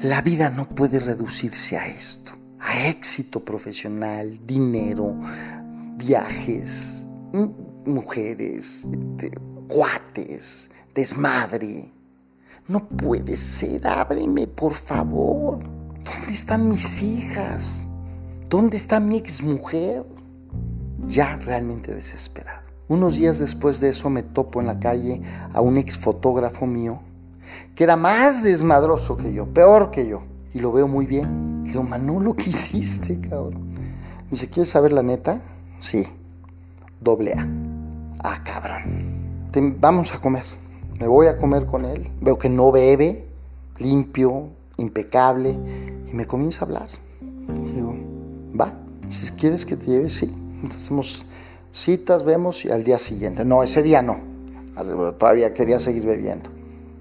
La vida no puede reducirse a esto, a éxito profesional, dinero, viajes, mujeres, cuates, desmadre. No puede ser, ábreme, por favor. ¿Dónde están mis hijas? ¿Dónde está mi exmujer? Ya realmente desesperado. Unos días después de eso me topo en la calle a un exfotógrafo mío que era más desmadroso que yo, peor que yo. Y lo veo muy bien. Le digo, Manolo, ¿qué hiciste, cabrón? Me dice, ¿quieres saber la neta? Sí, AA. Ah, cabrón. Vamos a comer. Me voy a comer con él. Veo que no bebe, limpio, impecable. Y me comienza a hablar. Y digo, va. Si quieres que te lleve, sí. Entonces hacemos citas, vemos y al día siguiente. No, ese día no. Todavía quería seguir bebiendo.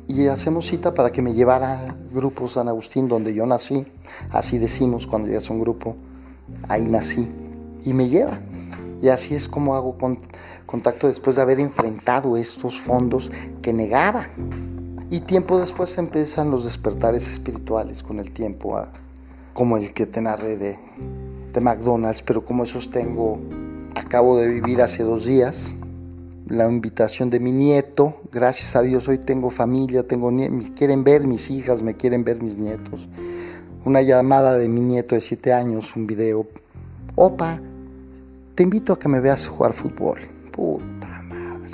Y hacemos cita para que me llevara a Grupo San Agustín, donde yo nací. Así decimos cuando llegas a un grupo. Ahí nací. Y me lleva. Y así es como hago contacto después de haber enfrentado estos fondos que negaba. Y tiempo después empiezan los despertares espirituales con el tiempo, como el que te narré de McDonald's, pero como esos acabo de vivir hace 2 días. La invitación de mi nieto, gracias a Dios hoy tengo familia, me quieren ver mis hijas, me quieren ver mis nietos. Una llamada de mi nieto de 7 años, un video. Opa, te invito a que me veas jugar fútbol. Puta madre.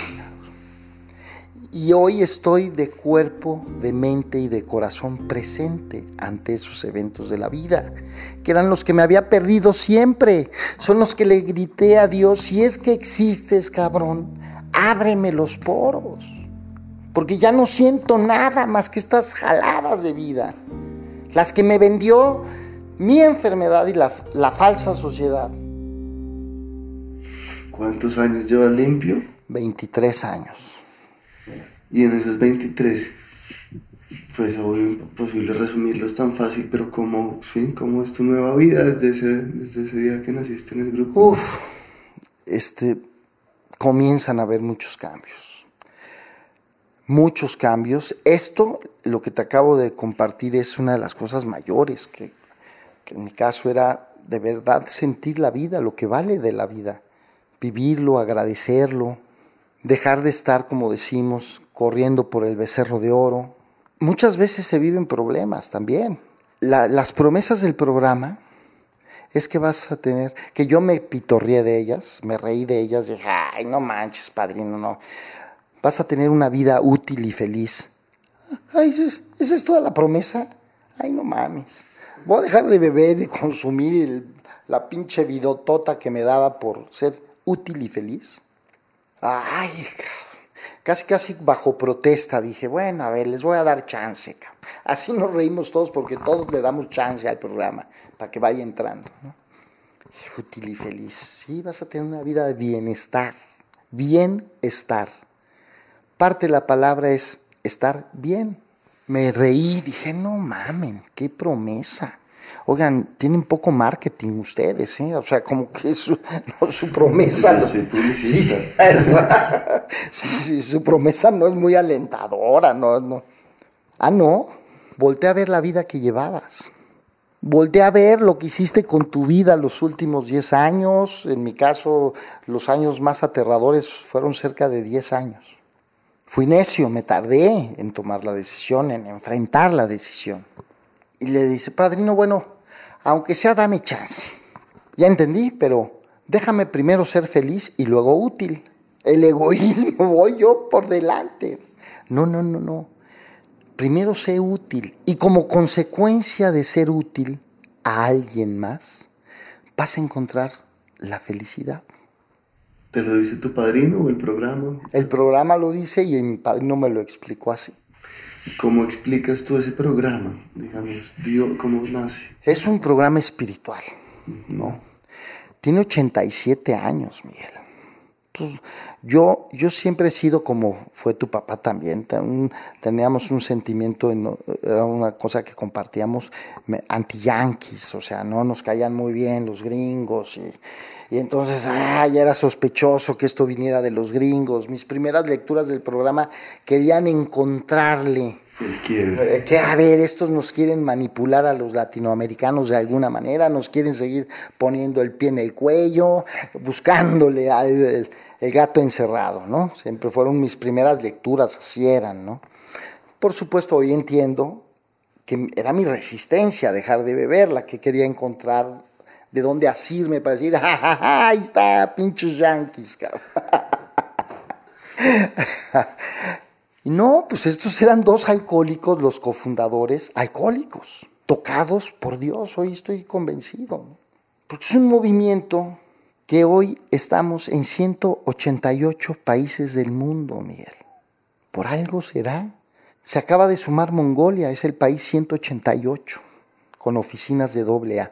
Y hoy estoy de cuerpo, de mente y de corazón presente ante esos eventos de la vida, que eran los que me había perdido siempre. Son los que le grité a Dios, si es que existes, cabrón, ábreme los poros, porque ya no siento nada más que estas jaladas de vida, las que me vendió mi enfermedad y la falsa sociedad. ¿Cuántos años llevas limpio? 23 años. Y en esos 23, pues obvio, imposible resumirlo, es tan fácil, pero ¿cómo es tu nueva vida desde ese día que naciste en el grupo? Comienzan a haber muchos cambios. Muchos cambios. Esto, lo que te acabo de compartir, es una de las cosas mayores, que en mi caso era de verdad sentir la vida, lo que vale de la vida. Vivirlo, agradecerlo, dejar de estar, como decimos, corriendo por el becerro de oro. Muchas veces se viven problemas también. Las promesas del programa es que vas a tener, que yo me pitorreé de ellas, me reí de ellas, dije, ay, no manches, padrino, no. Vas a tener una vida útil y feliz. Ay, ¿esa es toda la promesa? Ay, no mames. Voy a dejar de beber, de consumir la pinche vidotota que me daba por ser útil y feliz. Ay, casi bajo protesta dije, bueno, a ver, les voy a dar chance, cabrón. Así nos reímos todos porque todos le damos chance al programa para que vaya entrando, ¿no? Útil y feliz. Sí, vas a tener una vida de bienestar. Bienestar. Parte de la palabra es estar bien. Me reí, dije, no mamen, qué promesa. Oigan, tienen poco marketing ustedes, ¿eh? O sea, como que su promesa. Sí, su promesa no es muy alentadora, no. Ah, no. Voltea a ver la vida que llevabas. Voltea a ver lo que hiciste con tu vida los últimos 10 años. En mi caso, los años más aterradores fueron cerca de 10 años. Fui necio, me tardé en tomar la decisión, en enfrentar la decisión. Y le dice, padrino, bueno, aunque sea dame chance. Ya entendí, pero déjame primero ser feliz y luego útil. El egoísmo, voy yo por delante. No. Primero sé útil. Y como consecuencia de ser útil a alguien más, vas a encontrar la felicidad. ¿Te lo dice tu padrino o el programa? El programa lo dice y mi padrino me lo explicó así. ¿Cómo explicas tú ese programa? Digamos, Dios, ¿cómo nace? Es un programa espiritual, ¿no? Tiene 87 años, Miguel. Entonces, yo siempre he sido como fue tu papá también. Teníamos un sentimiento, era una cosa que compartíamos, anti-yanquis, o sea, no nos caían muy bien los gringos y entonces ya era sospechoso que esto viniera de los gringos. Mis primeras lecturas del programa querían encontrarle que a ver, estos nos quieren manipular a los latinoamericanos de alguna manera, nos quieren seguir poniendo el pie en el cuello, buscándole al el gato encerrado, ¿no? Siempre fueron mis primeras lecturas, así eran, ¿no? Por supuesto, hoy entiendo que era mi resistencia a dejar de beber la que quería encontrar de dónde asirme para decir, ¡ja, ja, ja! Ahí está, pinches yanquis, cabrón. Y no, pues estos eran dos alcohólicos, los cofundadores, alcohólicos, tocados por Dios, hoy estoy convencido, ¿no? Porque es un movimiento que hoy estamos en 188 países del mundo, Miguel. Por algo será. Se acaba de sumar Mongolia, es el país 188, con oficinas de AA.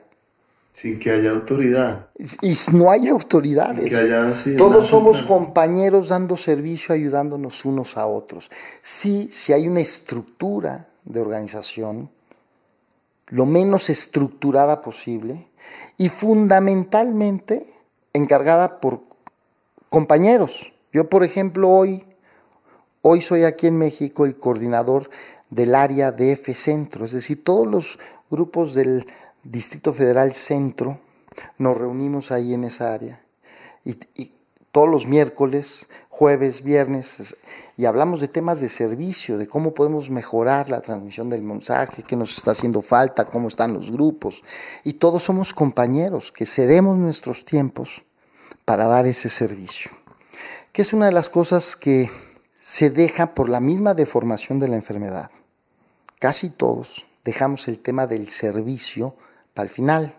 Sin que haya autoridad. Y no hay autoridades. Que haya, sí, todos somos compañeros dando servicio, ayudándonos unos a otros. Sí hay una estructura de organización, lo menos estructurada posible, y fundamentalmente encargada por compañeros. Yo, por ejemplo, hoy soy aquí en México el coordinador del área de DF Centro, es decir, todos los grupos del Distrito Federal Centro nos reunimos ahí en esa área y todos los miércoles, jueves, viernes, y hablamos de temas de servicio, de cómo podemos mejorar la transmisión del mensaje, qué nos está haciendo falta, cómo están los grupos, y todos somos compañeros que cedemos nuestros tiempos para dar ese servicio, que es una de las cosas que se deja por la misma deformación de la enfermedad. Casi todos dejamos el tema del servicio para el final,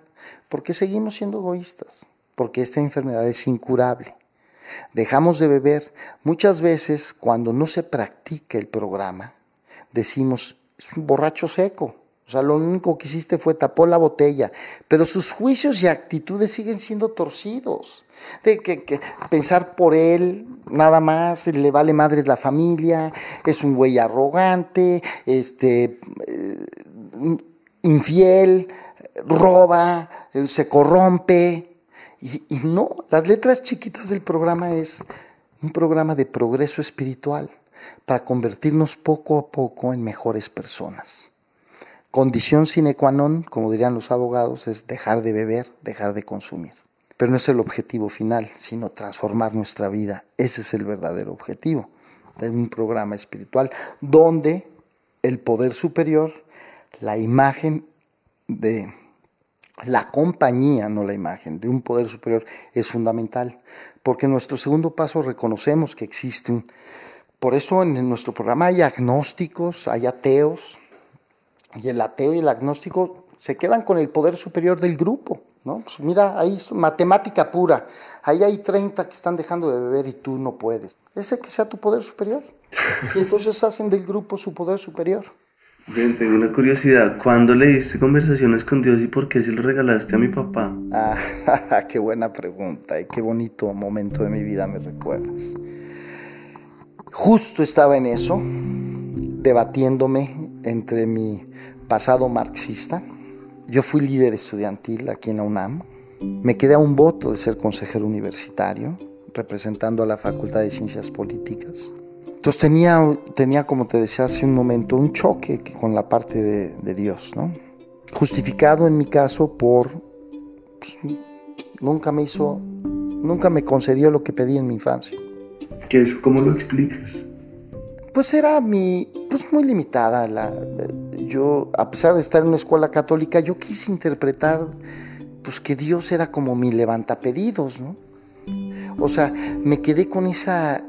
porque seguimos siendo egoístas, porque esta enfermedad es incurable. Dejamos de beber. Muchas veces, cuando no se practica el programa, decimos, es un borracho seco. O sea, lo único que hiciste fue tapó la botella, pero sus juicios y actitudes siguen siendo torcidos. De que pensar por él, nada más, le vale madres la familia, es un güey arrogante, infiel, roba, se corrompe. Y no, las letras chiquitas del programa es un programa de progreso espiritual para convertirnos poco a poco en mejores personas. Condición sine qua non, como dirían los abogados, es dejar de beber, dejar de consumir. Pero no es el objetivo final, sino transformar nuestra vida. Ese es el verdadero objetivo de un programa espiritual donde el poder superior, la imagen de la compañía, no la imagen, de un poder superior es fundamental. Porque en nuestro segundo paso reconocemos que existen. Por eso en nuestro programa hay agnósticos, hay ateos, y el ateo y el agnóstico se quedan con el poder superior del grupo, ¿no? Pues mira, ahí es matemática pura, ahí hay 30 que están dejando de beber y tú no puedes. Ese que sea tu poder superior. Y entonces hacen del grupo su poder superior. Bien, tengo una curiosidad. ¿Cuándo leíste Conversaciones con Dios y por qué se lo regalaste a mi papá? Qué buena pregunta y qué bonito momento de mi vida me recuerdas. Justo estaba en eso, debatiéndome entre mi pasado marxista. Yo fui líder estudiantil aquí en la UNAM. Me quedé a un voto de ser consejero universitario, representando a la Facultad de Ciencias Políticas. Entonces tenía, como te decía hace un momento, un choque con la parte de Dios, ¿no? Justificado en mi caso por... Pues, nunca me concedió lo que pedí en mi infancia. ¿Qué es? ¿Cómo lo explicas? Pues era muy limitada. Yo, a pesar de estar en una escuela católica, yo quise interpretar pues que Dios era como mi levantapedidos, ¿no? O sea, me quedé con esa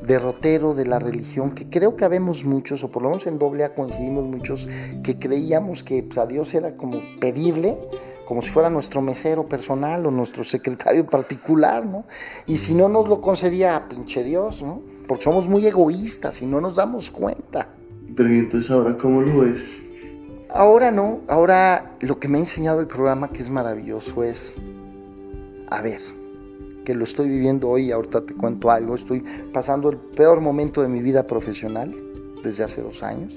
derrotero de la religión, que creo que habemos muchos, o por lo menos en AA coincidimos muchos, que creíamos que pues, a Dios era como pedirle, como si fuera nuestro mesero personal o nuestro secretario particular, ¿no? Y si no nos lo concedía, pinche Dios, ¿no? Porque somos muy egoístas y no nos damos cuenta. Pero ¿y entonces ahora cómo lo ves? Ahora no, ahora lo que me ha enseñado el programa, que es maravilloso, es, a ver, que lo estoy viviendo hoy. Ahorita te cuento algo. Estoy pasando el peor momento de mi vida profesional desde hace 2 años.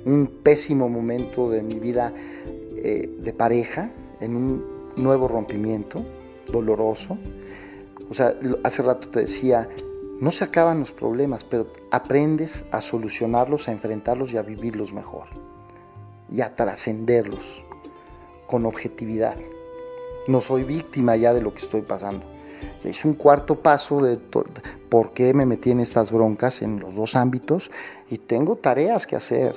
Un pésimo momento de mi vida de pareja, en un nuevo rompimiento doloroso. O sea, hace rato te decía, no se acaban los problemas, pero aprendes a solucionarlos, a enfrentarlos y a vivirlos mejor. Y a trascenderlos con objetividad. No soy víctima ya de lo que estoy pasando. Ya hice un cuarto paso de por qué me metí en estas broncas en los 2 ámbitos y tengo tareas que hacer.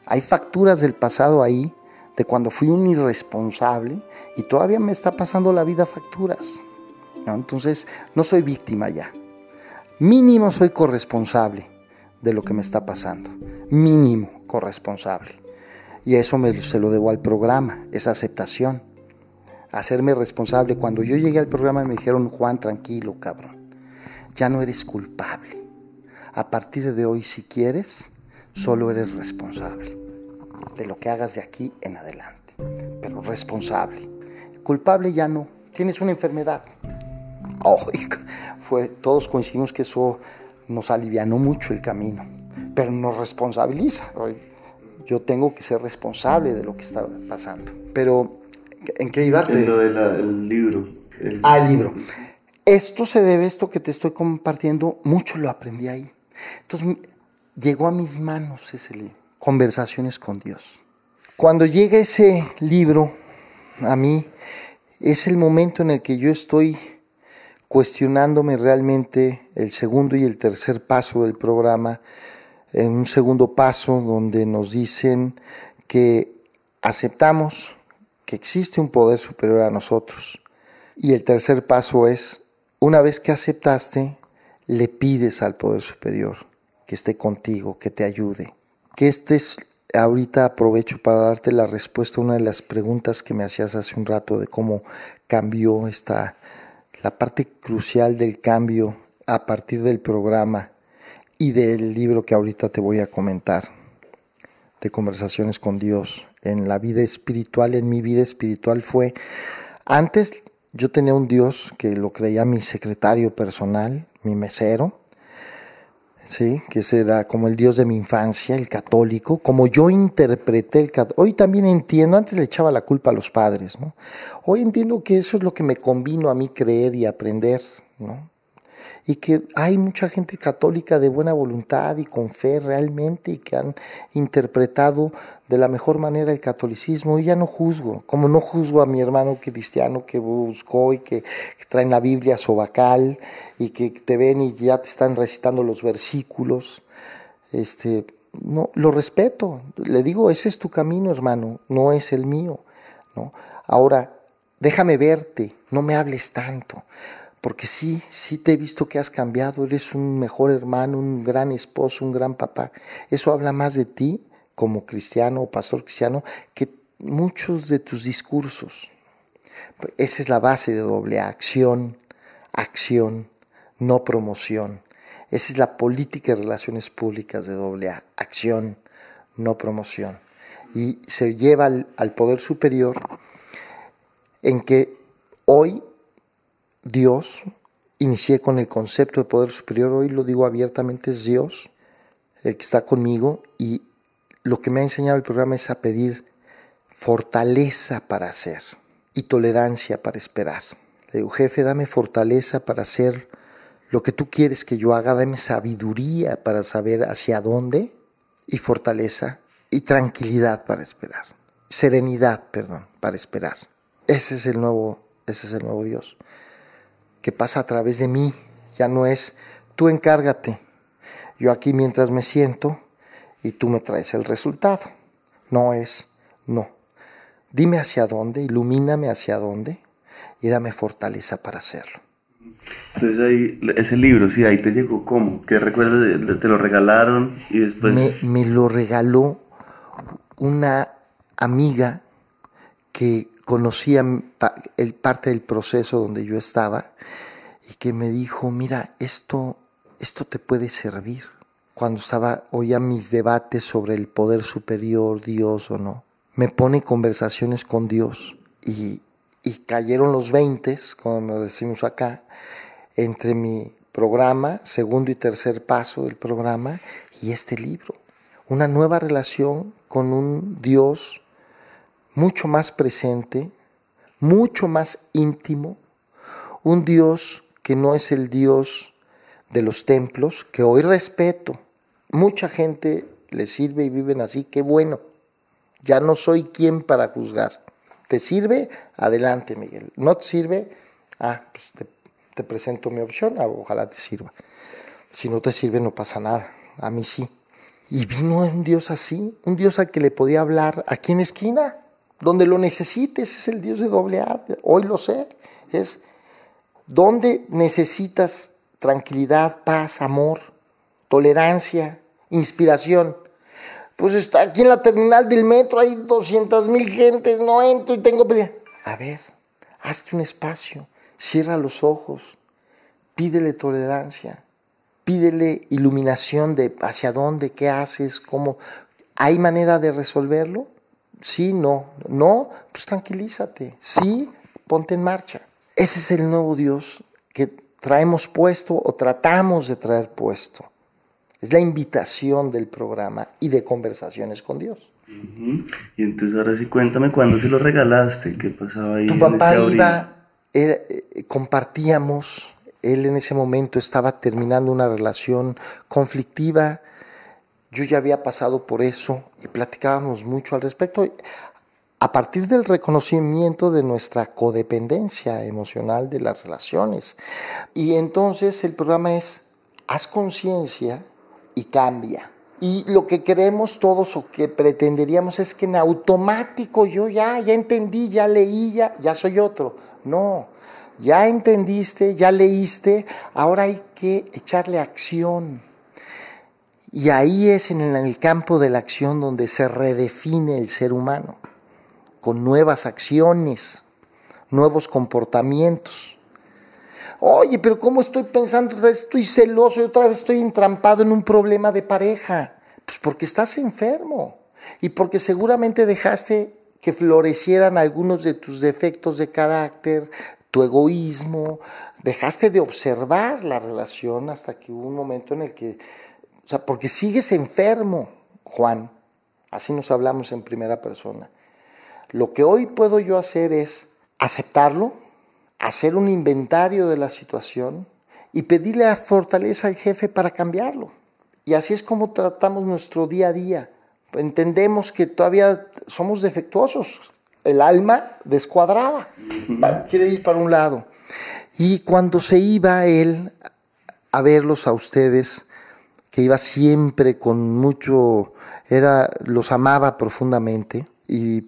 Hay facturas del pasado ahí, de cuando fui un irresponsable y todavía me está pasando la vida facturas, ¿no? Entonces, no soy víctima ya. Mínimo soy corresponsable de lo que me está pasando. Mínimo corresponsable. Y eso se lo debo al programa, esa aceptación. Hacerme responsable. Cuando yo llegué al programa me dijeron, Juan, tranquilo, cabrón. Ya no eres culpable. A partir de hoy, si quieres, solo eres responsable de lo que hagas de aquí en adelante. Pero responsable. Culpable ya no. Tienes una enfermedad. Todos coincidimos que eso nos alivianó mucho el camino, pero nos responsabiliza. Yo tengo que ser responsable de lo que está pasando. Pero, ¿en qué iba? En lo del libro. El libro. Esto que te estoy compartiendo, mucho lo aprendí ahí. Entonces, llegó a mis manos ese libro, Conversaciones con Dios. Cuando llega ese libro a mí, es el momento en el que yo estoy cuestionándome realmente el segundo y el tercer paso del programa. En un segundo paso donde nos dicen que aceptamos que existe un poder superior a nosotros. Y el tercer paso es, una vez que aceptaste, le pides al poder superior que esté contigo, que te ayude. Que ahorita aprovecho para darte la respuesta a una de las preguntas que me hacías hace un rato de cómo cambió la parte crucial del cambio a partir del programa y del libro que ahorita te voy a comentar, de Conversaciones con Dios. En la vida espiritual, en mi vida espiritual fue, antes yo tenía un Dios que lo creía mi secretario personal, mi mesero, ¿sí? Que ese era como el Dios de mi infancia, el católico, como yo interpreté el católico. Hoy también entiendo, antes le echaba la culpa a los padres, ¿no? Hoy entiendo que eso es lo que me convino a mí creer y aprender, ¿no? Y que hay mucha gente católica de buena voluntad y con fe realmente y que han interpretado de la mejor manera el catolicismo. Y ya no juzgo, como no juzgo a mi hermano cristiano que buscó y que traen la Biblia sobacal y que te ven y ya te están recitando los versículos. No, lo respeto, le digo, ese es tu camino, hermano, no es el mío, ¿no? Ahora, déjame verte, no me hables tanto. Porque sí te he visto que has cambiado, eres un mejor hermano, un gran esposo, un gran papá. Eso habla más de ti como cristiano o pastor cristiano que muchos de tus discursos. Esa es la base de AA, acción, no promoción. Esa es la política de relaciones públicas de AA, acción, no promoción. Y se lleva al poder superior en que hoy Dios, inicié con el concepto de poder superior, hoy lo digo abiertamente, es Dios el que está conmigo y lo que me ha enseñado el programa es a pedir fortaleza para hacer y tolerancia para esperar. Le digo, jefe, dame fortaleza para hacer lo que tú quieres que yo haga, dame sabiduría para saber hacia dónde y fortaleza y tranquilidad para esperar. Serenidad, para esperar. Ese es el nuevo Dios, que pasa a través de mí. Ya no es, tú encárgate, yo aquí mientras me siento y tú me traes el resultado. No, dime hacia dónde, ilumíname hacia dónde y dame fortaleza para hacerlo. Entonces ahí, ese libro, sí, ahí te llegó, ¿cómo? ¿Qué recuerdas? ¿Te lo regalaron y después? Me lo regaló una amiga que conocía parte del proceso donde yo estaba y que me dijo, mira, esto te puede servir. Cuando oía mis debates sobre el poder superior, Dios o no, me pone Conversaciones con Dios y y cayeron los 20, como decimos acá, entre mi programa, segundo y tercer paso del programa, y este libro. Una nueva relación con un Dios mucho más presente, mucho más íntimo, un Dios que no es el Dios de los templos, que hoy respeto. Mucha gente le sirve y viven así, qué bueno. Ya no soy quien para juzgar. ¿Te sirve? Adelante, Miguel. ¿No te sirve? Pues te presento mi opción, ojalá te sirva. Si no te sirve, no pasa nada. A mí sí. Y vino un Dios así, un Dios al que le podía hablar aquí en la esquina, donde lo necesites, es el Dios de AA. Hoy lo sé. Es donde necesitas tranquilidad, paz, amor, tolerancia, inspiración. Pues está aquí en la terminal del metro, hay 200,000 gentes, no entro y tengo pelea. A ver, hazte un espacio, cierra los ojos, pídele tolerancia, pídele iluminación de hacia dónde, qué haces, cómo. ¿Hay manera de resolverlo? Sí, no. No, pues tranquilízate. Sí, ponte en marcha. Ese es el nuevo Dios que traemos puesto o tratamos de traer puesto. Es la invitación del programa y de Conversaciones con Dios. Y entonces ahora sí cuéntame cuándo se lo regalaste, qué pasaba ahí. Tu papá iba, compartíamos, él en ese momento estaba terminando una relación conflictiva, yo ya había pasado por eso y platicábamos mucho al respecto, a partir del reconocimiento de nuestra codependencia emocional de las relaciones. Y entonces el programa es, haz conciencia y cambia. Y lo que queremos todos o que pretenderíamos es que en automático yo ya entendí, ya leí, ya soy otro. No, ya entendiste, ya leíste, ahora hay que echarle acción. Y ahí es en el campo de la acción donde se redefine el ser humano, con nuevas acciones, nuevos comportamientos. Oye, pero ¿cómo estoy pensando? Otra vez estoy celoso y otra vez estoy entrampado en un problema de pareja. Pues porque estás enfermo y porque seguramente dejaste que florecieran algunos de tus defectos de carácter, tu egoísmo, dejaste de observar la relación hasta que hubo un momento en el que, o sea, porque sigues enfermo, Juan, así nos hablamos en primera persona. Lo que hoy puedo yo hacer es aceptarlo, hacer un inventario de la situación y pedirle a fortaleza al jefe para cambiarlo. Y así es como tratamos nuestro día a día. Entendemos que todavía somos defectuosos, el alma descuadrada, quiere ir para un lado. Y cuando se iba él a verlos a ustedes, que iba siempre con mucho, los amaba profundamente, y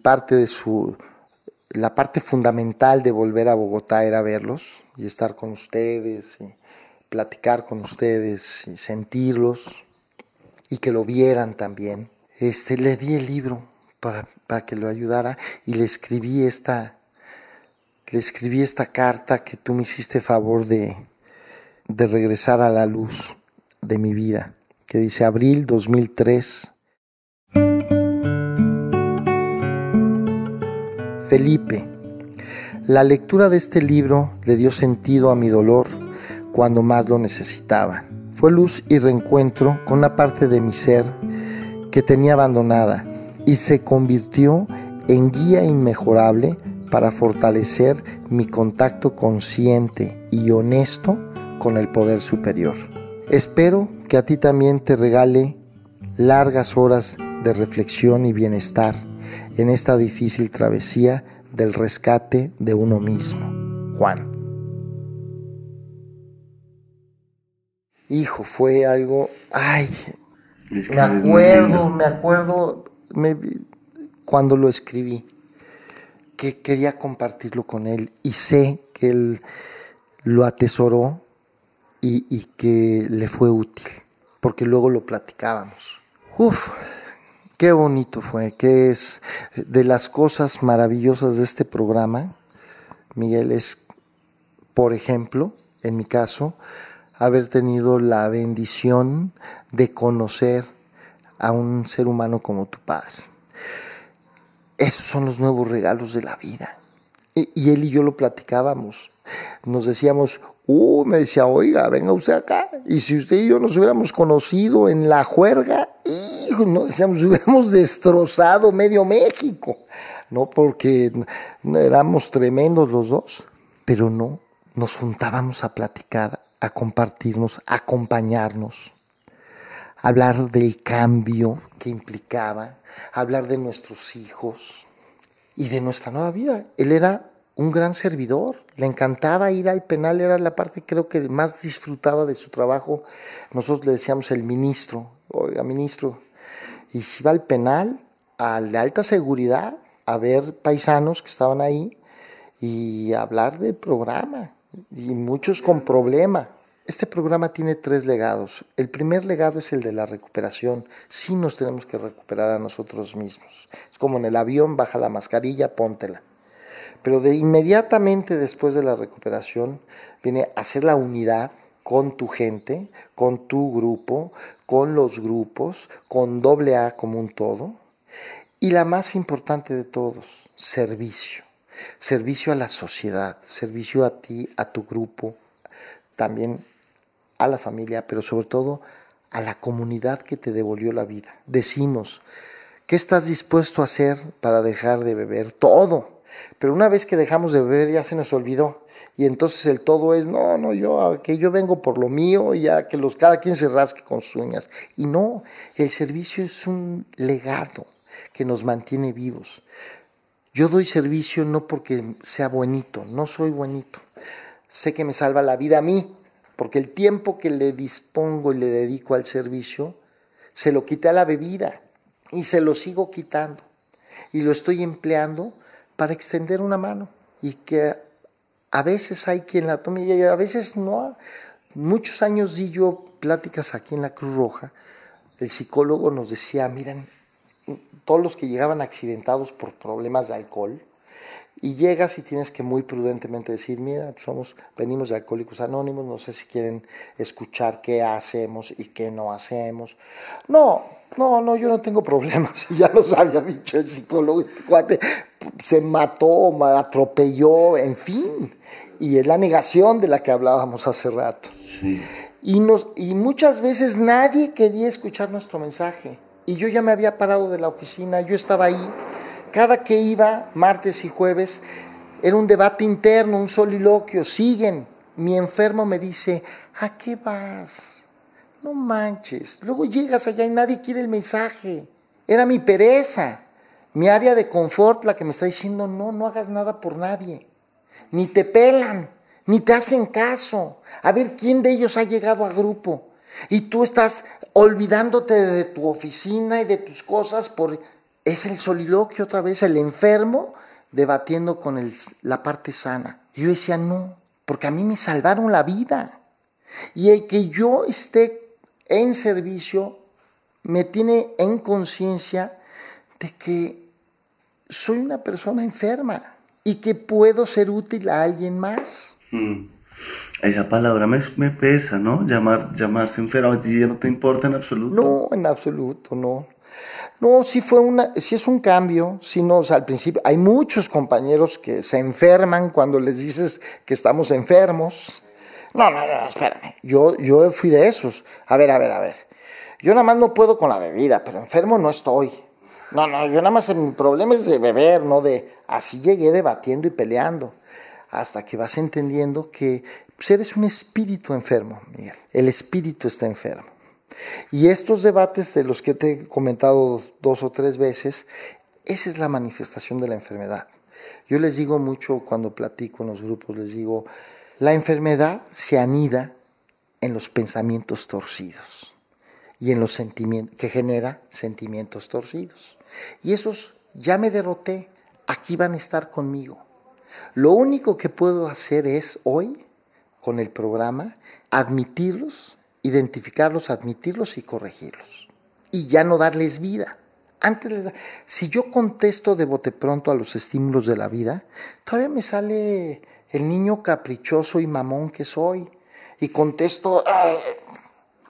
la parte fundamental de volver a Bogotá era verlos y estar con ustedes y platicar con ustedes y sentirlos y que lo vieran también. Le di el libro para que lo ayudara y le escribí esta carta que tú me hiciste favor de regresar a la luz de mi vida, que dice abril 2003. Felipe, la lectura de este libro le dio sentido a mi dolor cuando más lo necesitaba. Fue luz y reencuentro con una parte de mi ser que tenía abandonada y se convirtió en guía inmejorable para fortalecer mi contacto consciente y honesto con el poder superior. Espero que a ti también te regale largas horas de reflexión y bienestar en esta difícil travesía del rescate de uno mismo. Juan. Hijo, fue algo... me acuerdo cuando lo escribí, que quería compartirlo con él y sé que él lo atesoró y que le fue útil, porque luego lo platicábamos. Qué bonito fue, que es de las cosas maravillosas de este programa, Miguel, es, por ejemplo, en mi caso, haber tenido la bendición de conocer a un ser humano como tu padre. Esos son los nuevos regalos de la vida. Y él y yo lo platicábamos. Nos decíamos, me decía, oiga, venga usted acá. Y si usted y yo nos hubiéramos conocido en la juerga, hijo, no, decíamos, hubiéramos destrozado medio México, ¿no? Porque éramos tremendos los dos. Pero no, nos juntábamos a platicar, a compartirnos, a acompañarnos, a hablar del cambio que implicaba, a hablar de nuestros hijos y de nuestra nueva vida. Él era un gran servidor, le encantaba ir al penal, era la parte creo que más disfrutaba de su trabajo. Nosotros le decíamos el ministro, oiga ministro, y si iba al penal, al de alta seguridad, a ver paisanos que estaban ahí y hablar del programa, y muchos con problema. Este programa tiene 3 legados. El primer legado es el de la recuperación. Sí nos tenemos que recuperar a nosotros mismos. Es como en el avión, baja la mascarilla, póntela. Pero inmediatamente después de la recuperación viene a hacer la unidad con tu gente, con tu grupo, con los grupos, con AA como un todo. Y la más importante de todos, servicio. Servicio a la sociedad, servicio a ti, a tu grupo, también a la familia, pero sobre todo a la comunidad que te devolvió la vida. Decimos, ¿qué estás dispuesto a hacer para dejar de beber? Todo. Pero una vez que dejamos de beber ya se nos olvidó. Y entonces el todo es, que yo vengo por lo mío y ya que cada quien se rasque con sus uñas. Y no, el servicio es un legado que nos mantiene vivos. Yo doy servicio no porque sea buenito, no soy buenito. Sé que me salva la vida a mí, porque el tiempo que le dispongo y le dedico al servicio, se lo quité a la bebida y se lo sigo quitando. Y lo estoy empleando para extender una mano y que a veces hay quien la tome y a veces no. Muchos años di yo pláticas aquí en la Cruz Roja. El psicólogo nos decía, miren, todos los que llegaban accidentados por problemas de alcohol, y llegas y tienes que muy prudentemente decir, mira, venimos de Alcohólicos Anónimos, no sé si quieren escuchar qué hacemos y qué no hacemos. No, yo no tengo problemas, ya nos había dicho el psicólogo, este cuate se mató, atropelló, en fin, y es la negación de la que hablábamos hace rato. Sí. Y muchas veces nadie quería escuchar nuestro mensaje, y yo ya me había parado de la oficina, yo estaba ahí. Cada que iba, martes y jueves, era un debate interno, un soliloquio. Siguen. Mi enfermo me dice, ¿a qué vas? No manches. Luego llegas allá y nadie quiere el mensaje. Era mi pereza, mi área de confort la que me está diciendo, no hagas nada por nadie. Ni te pelan, ni te hacen caso. A ver quién de ellos ha llegado a grupo. Y tú estás olvidándote de tu oficina y de tus cosas Es el soliloquio otra vez, el enfermo debatiendo con la parte sana. Y yo decía, no, porque a mí me salvaron la vida. Y el que yo esté en servicio me tiene en conciencia de que soy una persona enferma y que puedo ser útil a alguien más. Esa palabra me pesa, ¿no? Llamarse enfermo, ¿a ti ya no te importa en absoluto? No, en absoluto, no. No, sí es un cambio, al principio hay muchos compañeros que se enferman cuando les dices que estamos enfermos. No, espérame, yo fui de esos. A ver, yo nada más no puedo con la bebida, pero enfermo no estoy. No, yo nada más mi problema es de beber, no de... Así llegué debatiendo y peleando, hasta que vas entendiendo que eres un espíritu enfermo, Miguel. El espíritu está enfermo. Y estos debates de los que te he comentado 2 o 3 veces, esa es la manifestación de la enfermedad. Yo les digo mucho cuando platico en los grupos, les digo, la enfermedad se anida en los pensamientos torcidos y en los sentimientos, que genera sentimientos torcidos. Y esos ya me derroté, aquí van a estar conmigo. Lo único que puedo hacer es hoy, con el programa, admitirlos, identificarlos, admitirlos y corregirlos. Y ya no darles vida. Si yo contesto de bote pronto a los estímulos de la vida, todavía me sale el niño caprichoso y mamón que soy. Y contesto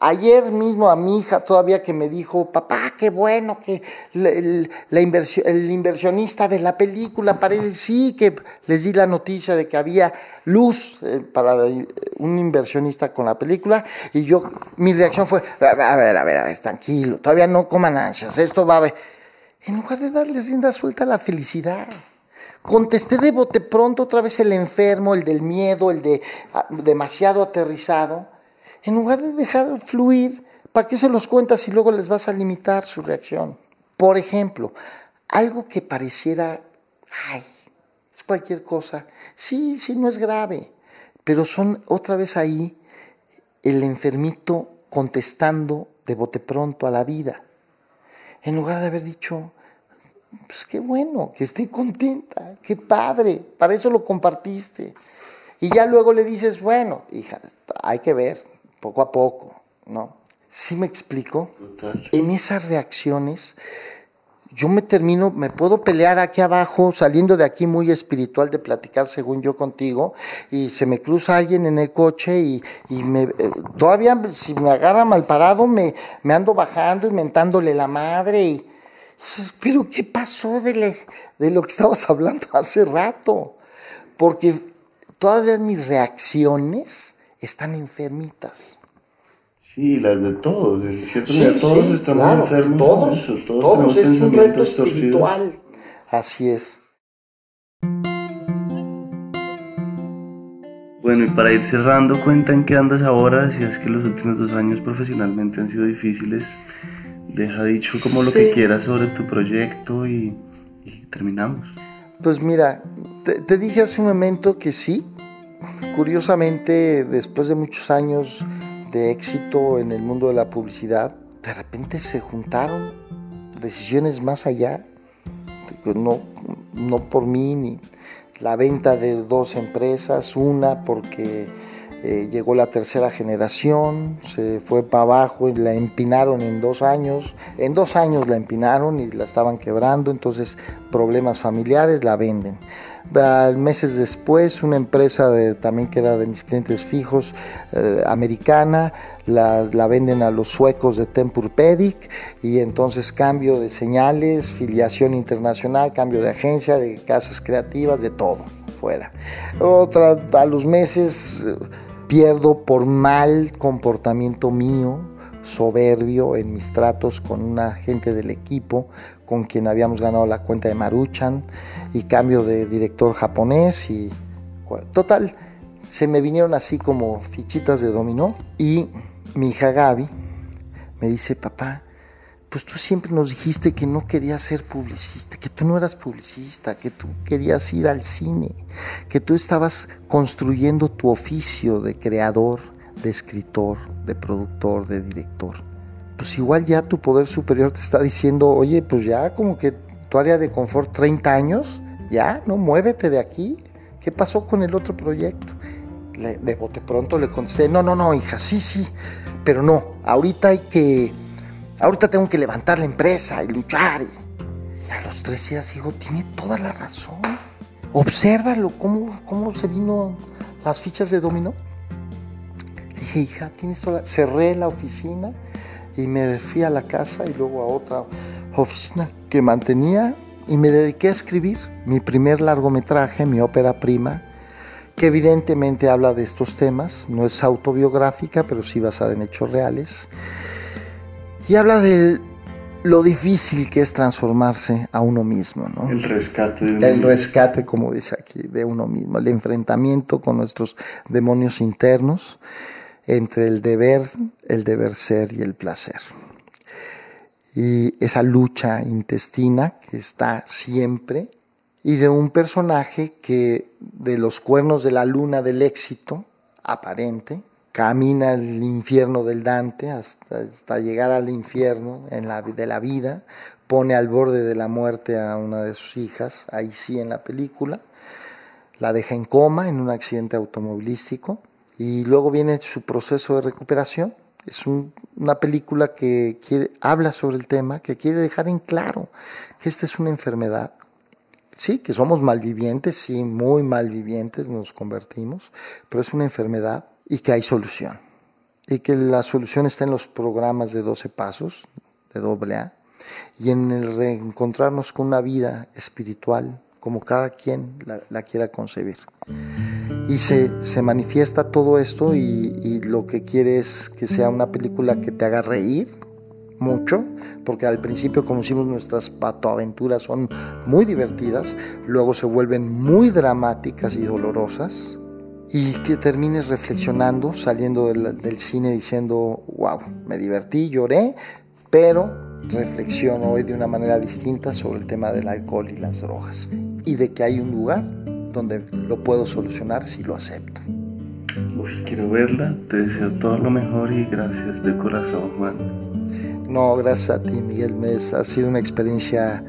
Ayer mismo a mi hija todavía que me dijo, papá, qué bueno que el inversionista de la película parece, sí, que les di la noticia de que había luz para un inversionista con la película, y mi reacción fue, a ver, tranquilo, todavía no coman ansias, esto va a ver. En lugar de darles rienda suelta a la felicidad. Contesté de bote pronto otra vez el enfermo, el del miedo, el de demasiado aterrizado. En lugar de dejar fluir, ¿para qué se los cuentas y luego les vas a limitar su reacción? Por ejemplo, algo que pareciera, es cualquier cosa. Sí, no es grave, pero son otra vez ahí el enfermito contestando de bote pronto a la vida. En lugar de haber dicho, pues qué bueno, que esté contenta, qué padre, para eso lo compartiste. Y ya luego le dices, bueno, hija, hay que ver, poco a poco, ¿no? ¿Sí me explico? Total. En esas reacciones, yo me puedo pelear aquí abajo, saliendo de aquí muy espiritual de platicar según yo contigo, y se me cruza alguien en el coche y todavía si me agarra mal parado, me ando bajando y mentándole la madre y... Pero ¿qué pasó de lo que estábamos hablando hace rato? Porque todas mis reacciones están enfermitas. Sí, las de todos, en cierto modo, todos estamos claro, enfermos. Todos es un reto espiritual. Así es. Bueno, y para ir cerrando, cuenta en qué andas ahora. Decías que los últimos 2 años profesionalmente han sido difíciles. Deja dicho como lo que quieras sobre tu proyecto y terminamos. Pues mira, te dije hace un momento que sí. Curiosamente, después de muchos años de éxito en el mundo de la publicidad, de repente se juntaron decisiones más allá. No por mí, ni la venta de 2 empresas, una porque llegó la tercera generación, se fue para abajo y la empinaron en 2 años. En 2 años la empinaron y la estaban quebrando, entonces problemas familiares, la venden. Meses después, una empresa también que era de mis clientes fijos, americana, la venden a los suecos de Tempur-Pedic, y entonces cambio de señales, filiación internacional, cambio de agencia, de casas creativas, de todo, fuera. Otra, a los meses, pierdo por mal comportamiento mío, soberbio en mis tratos con una gente del equipo con quien habíamos ganado la cuenta de Maruchan, y cambio de director japonés, y total, se me vinieron así como fichitas de dominó. Y mi hija Gaby me dice, papá, pues tú siempre nos dijiste que no querías ser publicista, que tú no eras publicista, que tú querías ir al cine, que tú estabas construyendo tu oficio de creador, de escritor, de productor, de director. Pues igual ya tu poder superior te está diciendo, oye, pues ya como que tu área de confort 30 años, ya, no, muévete de aquí. ¿Qué pasó con el otro proyecto? De bote pronto le contesté, no, hija, sí, pero no, ahorita tengo que levantar la empresa y luchar. Y a los 3 días digo, tiene toda la razón. Obsérvalo, cómo se vino las fichas de dominó. Dije, hija, tienes toda... Cerré la oficina y me fui a la casa y luego a otra oficina que mantenía y me dediqué a escribir mi primer largometraje, mi ópera prima, que evidentemente habla de estos temas. No es autobiográfica, pero sí basada en hechos reales. Y habla de lo difícil que es transformarse a uno mismo, ¿no? El rescate de uno mismo. El rescate, como dice aquí, de uno mismo. El enfrentamiento con nuestros demonios internos, entre el deber ser y el placer. Y esa lucha intestina que está siempre, y de un personaje que de los cuernos de la luna del éxito aparente, camina el infierno del Dante hasta llegar al infierno de la vida, pone al borde de la muerte a una de sus hijas, ahí sí en la película, la deja en coma en un accidente automovilístico, y luego viene su proceso de recuperación. Es una película que habla sobre el tema, que quiere dejar en claro que esta es una enfermedad. Sí, que somos malvivientes, sí, muy malvivientes nos convertimos, pero es una enfermedad y que hay solución. y que la solución está en los programas de 12 pasos, de AA, y en el reencontrarnos con una vida espiritual como cada quien la quiera concebir. Y se manifiesta todo esto y lo que quiere es que sea una película que te haga reír mucho, porque al principio, como decimos, nuestras patoaventuras son muy divertidas, luego se vuelven muy dramáticas y dolorosas, y que termines reflexionando, saliendo del cine diciendo, wow, me divertí, lloré, pero reflexiono hoy de una manera distinta sobre el tema del alcohol y las drogas, y de que hay un lugar donde lo puedo solucionar si lo acepto. Uy, quiero verla, te deseo todo lo mejor y gracias de corazón, Juan. No, gracias a ti, Miguel, ha sido una experiencia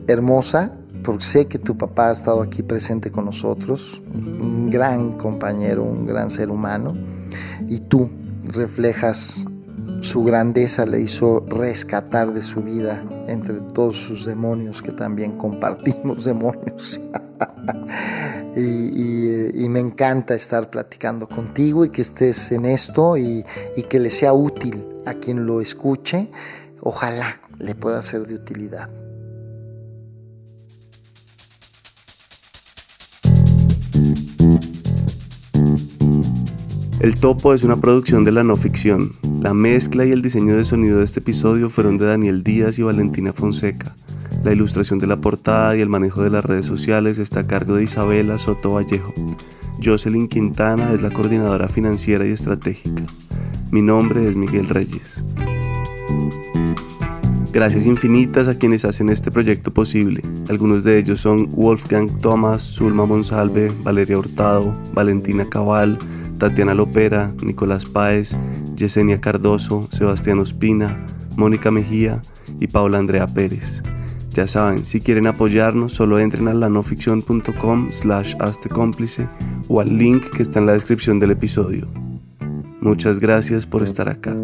hermosa, porque sé que tu papá ha estado aquí presente con nosotros, un gran compañero, un gran ser humano, y tú reflejas su grandeza, le hizo rescatar de su vida entre todos sus demonios, que también compartimos demonios. y me encanta estar platicando contigo y que estés en esto y que le sea útil a quien lo escuche. Ojalá le pueda ser de utilidad. El Topo es una producción de La No Ficción. La mezcla y el diseño de sonido de este episodio fueron de Daniel Díaz y Valentina Fonseca. La ilustración de la portada y el manejo de las redes sociales está a cargo de Isabela Soto Vallejo. Jocelyn Quintana es la coordinadora financiera y estratégica. Mi nombre es Miguel Reyes. Gracias infinitas a quienes hacen este proyecto posible. Algunos de ellos son Wolfgang Thomas, Zulma Monsalve, Valeria Hurtado, Valentina Cabal, Tatiana Lopera, Nicolás Páez, Yesenia Cardoso, Sebastián Ospina, Mónica Mejía y Paula Andrea Pérez. Ya saben, si quieren apoyarnos, solo entren a lanoficcion.com/haztecómplice o al link que está en la descripción del episodio. Muchas gracias por estar acá.